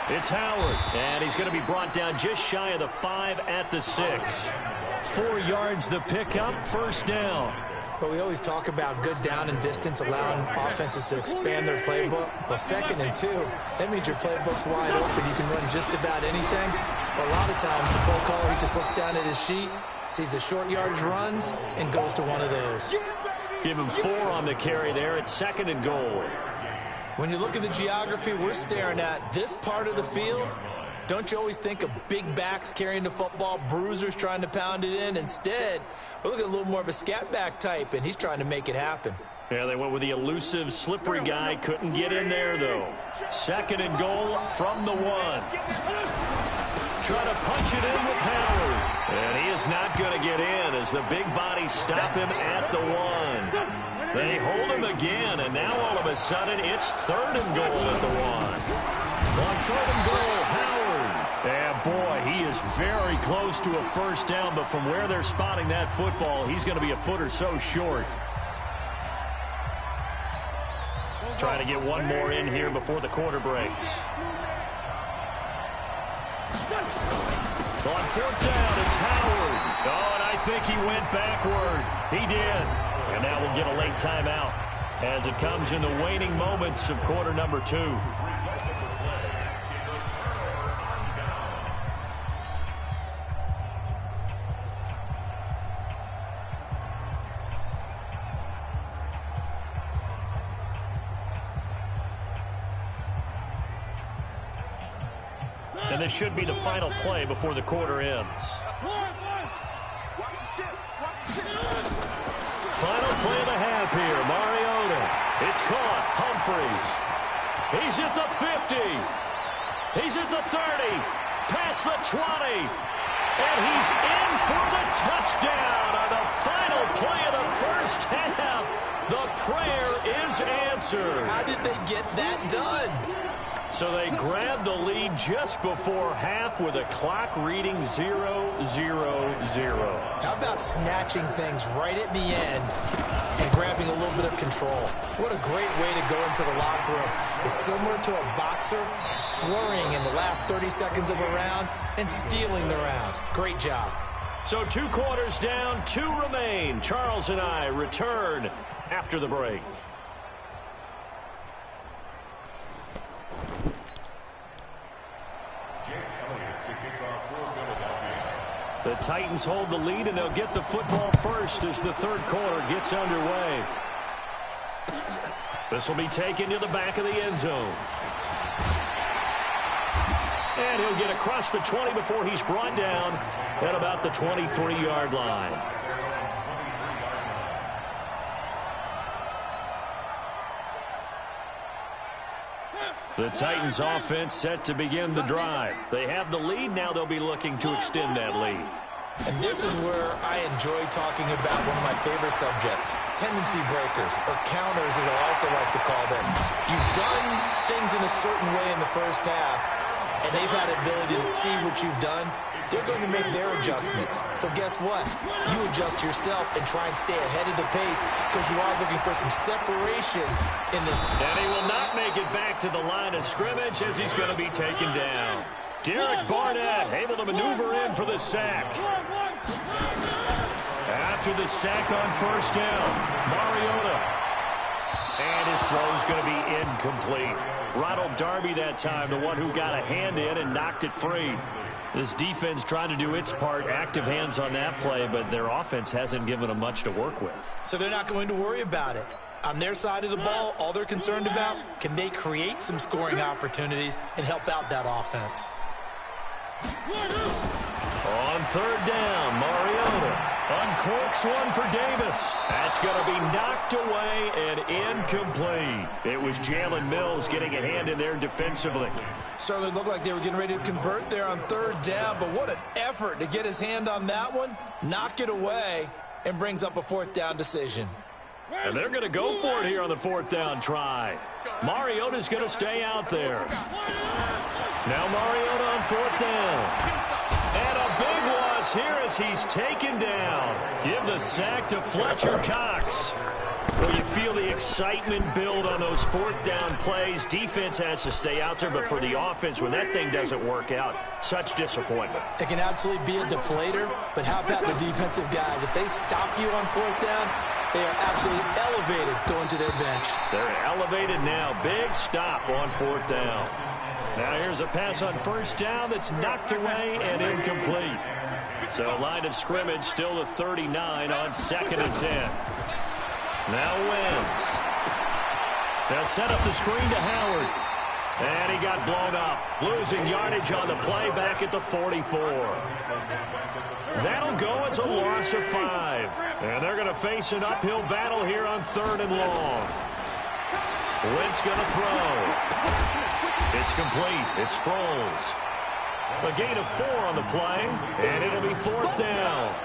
it's Howard. And he's going to be brought down just shy of the 5 at the 6. 4 yards the pickup, first down. But we always talk about good down and distance, allowing offenses to expand their playbook. Well, 2nd and 2, that means your playbook's wide open. You can run just about anything. But a lot of times, the play caller, he just looks down at his sheet, sees the short yardage runs, and goes to one of those. Give him 4 on the carry there at 2nd and goal. When you look at the geography we're staring at, this part of the field, don't you always think of big backs carrying the football, bruisers trying to pound it in? Instead, we're looking at a little more of a scat back type, and he's trying to make it happen. Yeah, they went with the elusive, slippery guy. Couldn't get in there, though. 2nd and goal from the 1. Try to punch it in with Howard. And he is not going to get in as the big bodies stop him at the 1. They hold him again, and now all of a sudden it's 3rd and goal at the 1. On 3rd and goal, Howard. And boy, is very close to a first down, but from where they're spotting that football, he's going to be a foot or so short. Trying to get one more in here before the quarter breaks. On fourth down, it's Howard. Oh, and I think he went backward. He did. And now we'll get a late timeout as it comes in the waning moments of quarter number 2. And this should be the final play before the quarter ends. Final play of the half here. Mariota. It's caught. Humphreys. He's at the 50. He's at the 30. Past the 20. And he's in for the touchdown on the final play of the first half. The prayer is answered. How did they get that done? So they grabbed the lead just before half with a clock reading 0-0-0. How about snatching things right at the end and grabbing a little bit of control? What a great way to go into the locker room. It's similar to a boxer flurrying in the last 30 seconds of a round and stealing the round. Great job. So 2 quarters down, 2 remain. Charles and I return after the break. The Titans hold the lead, and they'll get the football first as the third quarter gets underway. This will be taken to the back of the end zone. And he'll get across the 20 before he's brought down at about the 23-yard line. The Titans offense set to begin the drive. They have the lead. Now they'll be looking to extend that lead. And this is where I enjoy talking about one of my favorite subjects, tendency breakers, or counters as I also like to call them. You've done things in a certain way in the first half, and they've had the ability to see what you've done. They're going to make their adjustments. So guess what? You adjust yourself and try and stay ahead of the pace because you are looking for some separation in this. And he will not make it back to the line of scrimmage as he's going to be taken down. Derek Barnett able to maneuver in for the sack. After the sack on first down, Mariota. And his throw is going to be incomplete. Ronald Darby that time, the one who got a hand in and knocked it free. This defense trying to do its part, active hands on that play, but their offense hasn't given them much to work with. So they're not going to worry about it. On their side of the ball, all they're concerned about, can they create some scoring opportunities and help out that offense? On third down, Mariota uncorks one for Davis. That's going to be knocked away and incomplete. It was Jalen Mills getting a hand in there defensively. Certainly looked like they were getting ready to convert there on third down, but what an effort to get his hand on that one, knock it away, and brings up a fourth down decision. And they're going to go for it here on the fourth down try. Mariota's going to stay out there. Now Mariota on fourth down. And a big loss here as he's taken down. Give the sack to Fletcher Cox. Well, you feel the excitement build on those fourth down plays. Defense has to stay out there, but for the offense, when that thing doesn't work out, such disappointment. It can absolutely be a deflator, but how about the defensive guys? If they stop you on fourth down, they are absolutely elevated going to their bench. They're elevated now. Big stop on fourth down. Now here's a pass on first down that's knocked away and incomplete. So line of scrimmage still the 39 on 2nd and 10. Now Wentz. They'll set up the screen to Howard. And he got blown up. Losing yardage on the play back at the 44. That'll go as a loss of 5. And they're going to face an uphill battle here on 3rd and long. Wentz going to throw. It's complete. It's Sproles. A gain of 4 on the play. And it'll be 4th down.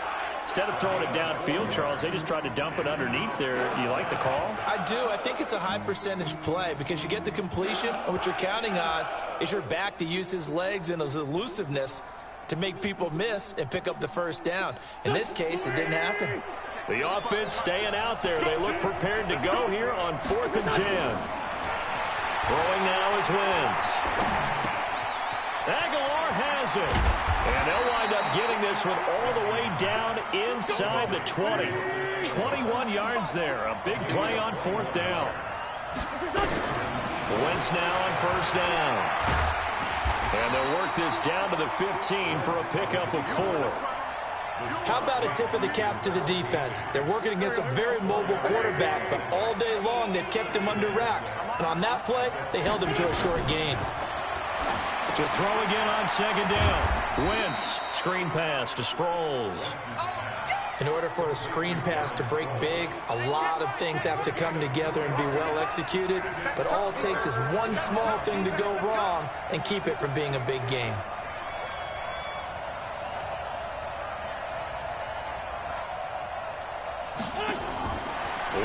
Instead of throwing it downfield, Charles, they just tried to dump it underneath there. Do you like the call? I do. I think it's a high percentage play because you get the completion, and what you're counting on is your back to use his legs and his elusiveness to make people miss and pick up the first down. In this case, it didn't happen. The offense staying out there. They look prepared to go here on 4th and 10. Throwing now is Wentz. Aguilar has it. And they'll wind up getting this one all the way down inside the 20. 21 yards there. A big play on 4th down. Wentz now on 1st down. And they'll work this down to the 15 for a pickup of 4. How about a tip of the cap to the defense? They're working against a very mobile quarterback, but all day long they've kept him under wraps. And on that play, they held him to a short gain. To throw again on 2nd down. Wentz, screen pass to Sproles. In order for a screen pass to break big, a lot of things have to come together and be well executed. But all it takes is one small thing to go wrong and keep it from being a big game.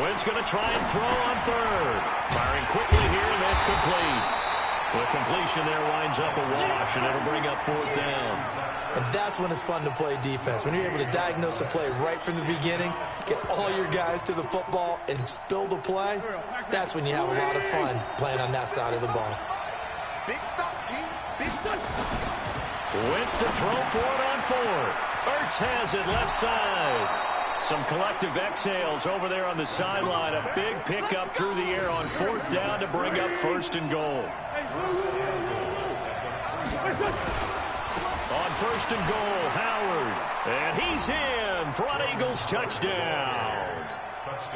Wentz going to try and throw on 3rd. Firing quickly here, and that's complete. The completion there winds up a wash, and it'll bring up 4th down. And that's when it's fun to play defense. When you're able to diagnose a play right from the beginning, get all your guys to the football, and spill the play, that's when you have a lot of fun playing on that side of the ball. Big stuff, G. Big stuff. Wentz to throw for it on 4th. Ertz has it left side. Some collective exhales over there on the sideline. A big pickup through the air on 4th down to bring up 1st and goal. On 1st and goal, Howard. And he's in for an Eagles touchdown.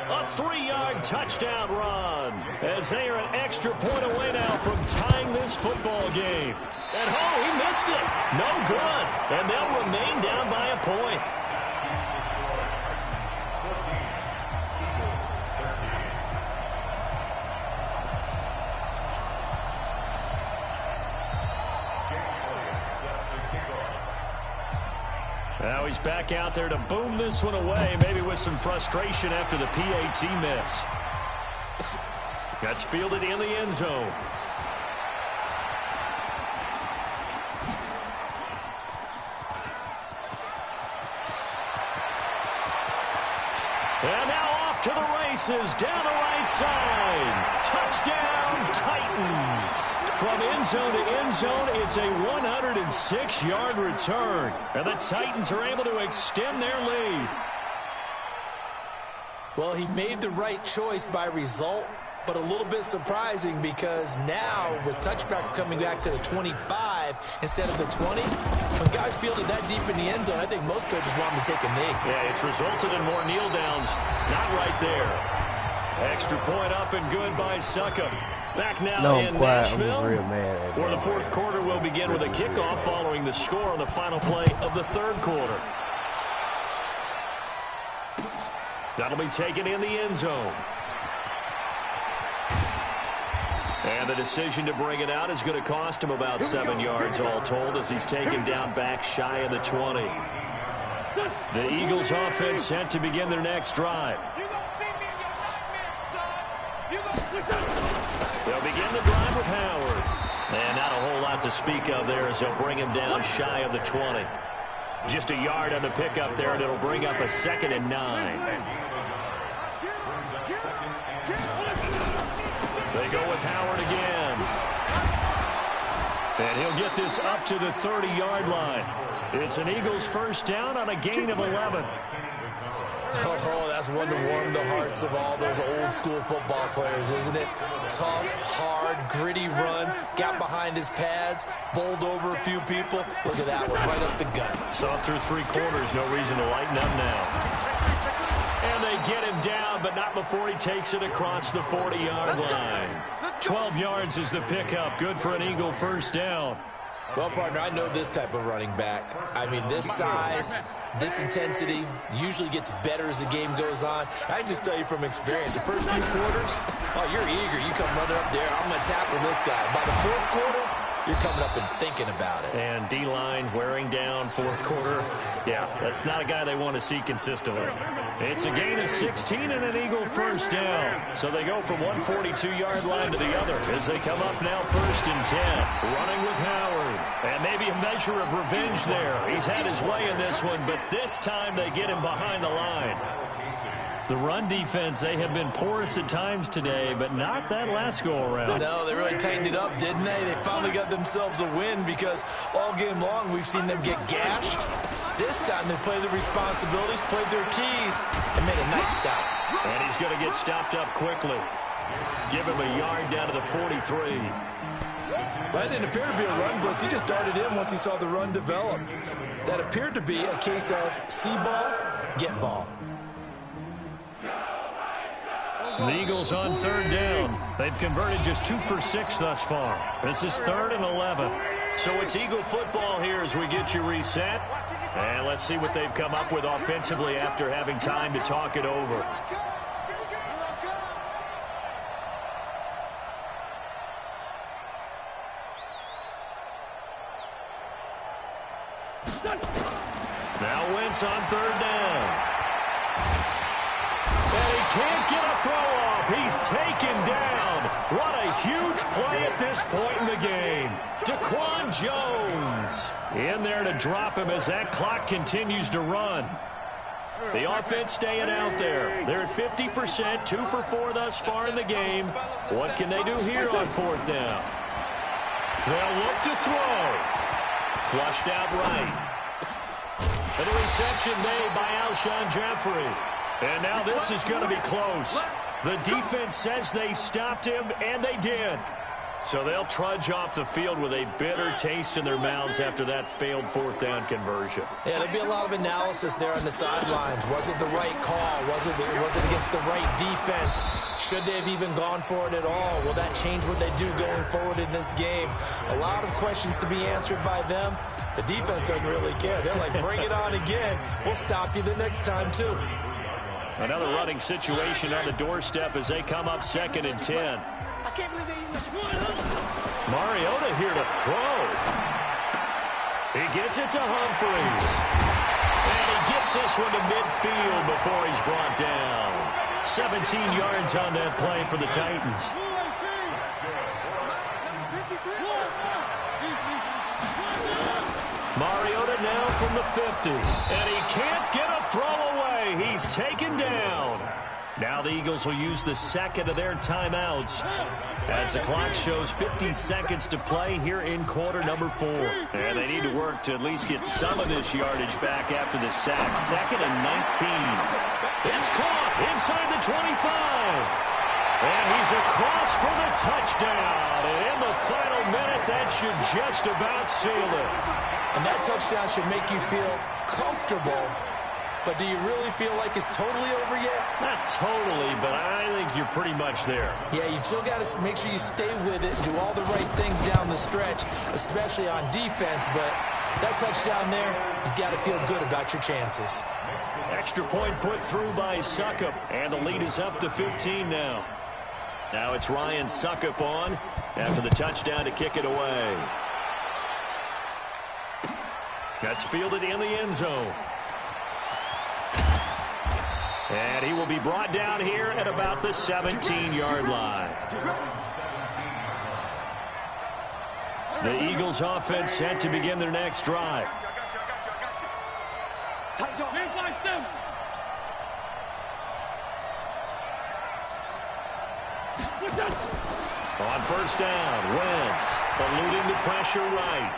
A 3-yard touchdown run as they are an extra point away now from tying this football game. And he missed it. No good. And they'll remain down by a point. Now he's back out there to boom this one away, maybe with some frustration after the PAT miss. That's fielded in the end zone. And now off to the races, down the right side. Touchdown, Titans. From end zone to end zone, it's a 106-yard return. And the Titans are able to extend their lead. Well, he made the right choice by result, but a little bit surprising because now with touchbacks coming back to the 25 instead of the 20, when guys fielded that deep in the end zone, I think most coaches want them to take a knee. Yeah, it's resulted in more kneel downs. Not right there. Extra point up and good by Succop. Back now in Nashville, where the 4th quarter will begin with a kickoff following the score on the final play of the 3rd quarter. That'll be taken in the end zone. And the decision to bring it out is going to cost him about 7 yards all told as he's taken down back shy of the 20. The Eagles offense set to begin their next drive. They'll begin the drive with Howard. And not a whole lot to speak of there as they'll bring him down shy of the 20. Just a yard on the pickup there, and it'll bring up a 2nd and 9. They go with Howard again. And he'll get this up to the 30-yard line. It's an Eagles first down on a gain of 11. Oh, that's one to warm the hearts of all those old-school football players, isn't it? Tough, hard, gritty run, got behind his pads, bowled over a few people. Look at that one, right up the gut. Saw through 3 quarters, no reason to lighten up now. And they get him down, but not before he takes it across the 40-yard line. 12 yards is the pickup, good for an Eagle first down. Well, partner, I know this type of running back. I mean, this size, this intensity usually gets better as the game goes on. I just tell you from experience, the first few quarters, oh, you're eager. You come running up there, I'm going to tackle this guy. By the 4th quarter, you're coming up and thinking about it. And D-line wearing down fourth quarter. Yeah, that's not a guy they want to see consistently. It's a gain of 16 and an Eagle first down. So they go from one 42-yard line to the other as they come up now 1st and 10. Running with Howard. And maybe a measure of revenge there. He's had his way in this one, but this time they get him behind the line. The run defense, they have been porous at times today, but not that last go-around. No, they really tightened it up, didn't they? They finally got themselves a win because all game long we've seen them get gashed. This time they played their responsibilities, played their keys, and made a nice stop. And he's going to get stopped up quickly. Give him a yard down to the 43. That didn't appear to be a run blitz. He just darted in once he saw the run develop. That appeared to be a case of see ball, get ball. The Eagles on 3rd down. They've converted just 2 for 6 thus far. This is 3rd and 11. So it's Eagle football here as we get you reset. And let's see what they've come up with offensively after having time to talk it over. Now Wentz on 3rd down. And he can't get a throw off. He's taken down. What a huge play at this point in the game. Daquan Jones in there to drop him as that clock continues to run. The offense staying out there. They're at 50%, 2 for 4 thus far in the game. What can they do here on 4th down? They'll look to throw. Flushed out right. And a reception made by Alshon Jeffrey. And now this is going to be close. The defense says they stopped him, and they did. So they'll trudge off the field with a bitter taste in their mouths after that failed 4th down conversion. Yeah, there'll be a lot of analysis there on the sidelines. Was it the right call? Was it against the right defense? Should they have even gone for it at all? Will that change what they do going forward in this game? A lot of questions to be answered by them. The defense doesn't really care. They're like, bring it on again. We'll stop you the next time, too. Another running situation on the doorstep as they come up 2nd and 10. I can't believe they even let you. Mariota here to throw. He gets it to Humphries. And he gets this one to midfield before he's brought down. 17 yards on that play for the Titans. Mariota now from the 50. And he can't get a throw away. He's taken down. Now the Eagles will use the 2nd of their timeouts as the clock shows 50 seconds to play here in quarter number 4. And they need to work to at least get some of this yardage back after the sack. 2nd and 19. It's caught inside the 25. And he's across for the touchdown. And in the final minute, that should just about seal it. And that touchdown should make you feel comfortable. But do you really feel like it's totally over yet? Not totally, but I think you're pretty much there. Yeah, you still got to make sure you stay with it and do all the right things down the stretch, especially on defense. But that touchdown there, you've got to feel good about your chances. Extra point put through by Suckup, and the lead is up to 15 now. Now it's Ryan Suckup on after the touchdown to kick it away. That's fielded in the end zone. And he will be brought down here at about the 17-yard line. The Eagles offense set to begin their next drive. On 1st down, Wentz eluding the pressure right.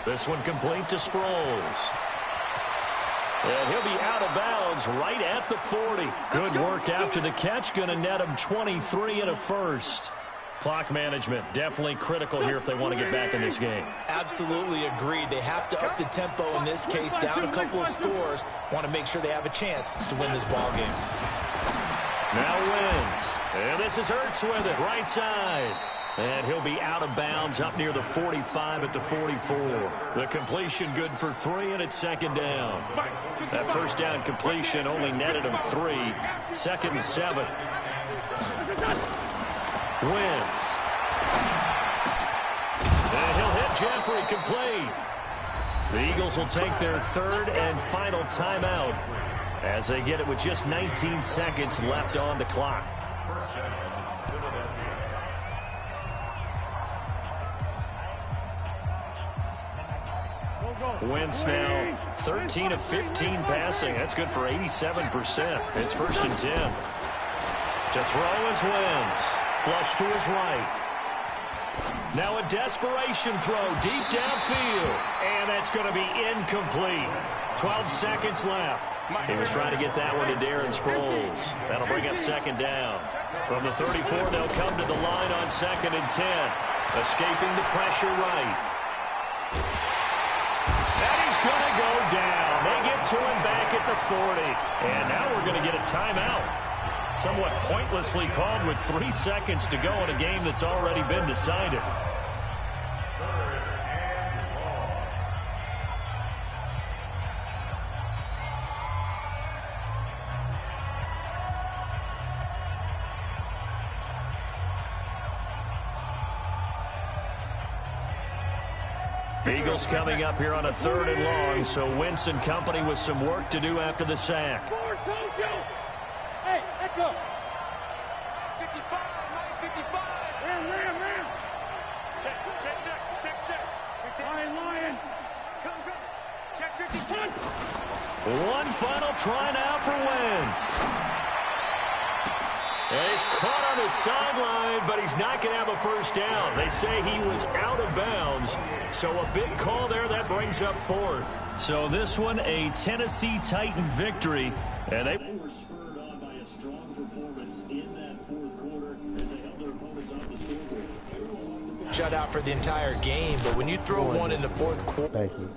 This one complete to Sproles. And he'll be out of bounds right at the 40. Good work after the catch. Going to net him 23 and a first. Clock management definitely critical here if they want to get back in this game. Absolutely agreed. They have to up the tempo in this case, down a couple of scores. Want to make sure they have a chance to win this ball game. Now Wentz. And this is Ertz with it, right side. And he'll be out of bounds up near the 45 at the 44. The completion good for 3, and it's 2nd down. That 1st down completion only netted him 3. 2nd and 7. Wentz. Jeffrey, complete. The Eagles will take their third and final timeout as they get it with just 19 seconds left on the clock. Wentz now 13 of 15 passing. That's good for 87%. It's 1st and 10. To throw is Wentz. Flush to his right. Now a desperation throw deep downfield. And that's going to be incomplete. 12 seconds left. He was trying to get that one to Darren Sproles. That'll bring up 2nd down. From the 34, they'll come to the line on 2nd and 10. Escaping the pressure right. And he's going to go down. They get to him back at the 40. And now we're going to get a timeout. Somewhat pointlessly called with 3 seconds to go in a game that's already been decided. Eagles coming up here on a 3rd and long, so Wentz and company with some work to do after the sack. Hey, echo. 55, 55. Ram. Check. Lion. Come. Check 52. One final try now for Wentz. And he's caught on the sideline, but he's not going to have a 1st down. They say he was out of bounds. So a big call there, that brings up 4th. So this one, a Tennessee Titan victory. And they were spurred on by a strong performance in that 4th quarter as they held their opponents off the scoreboard. Shut out for the entire game, but when you throw one in the 4th quarter. Thank you.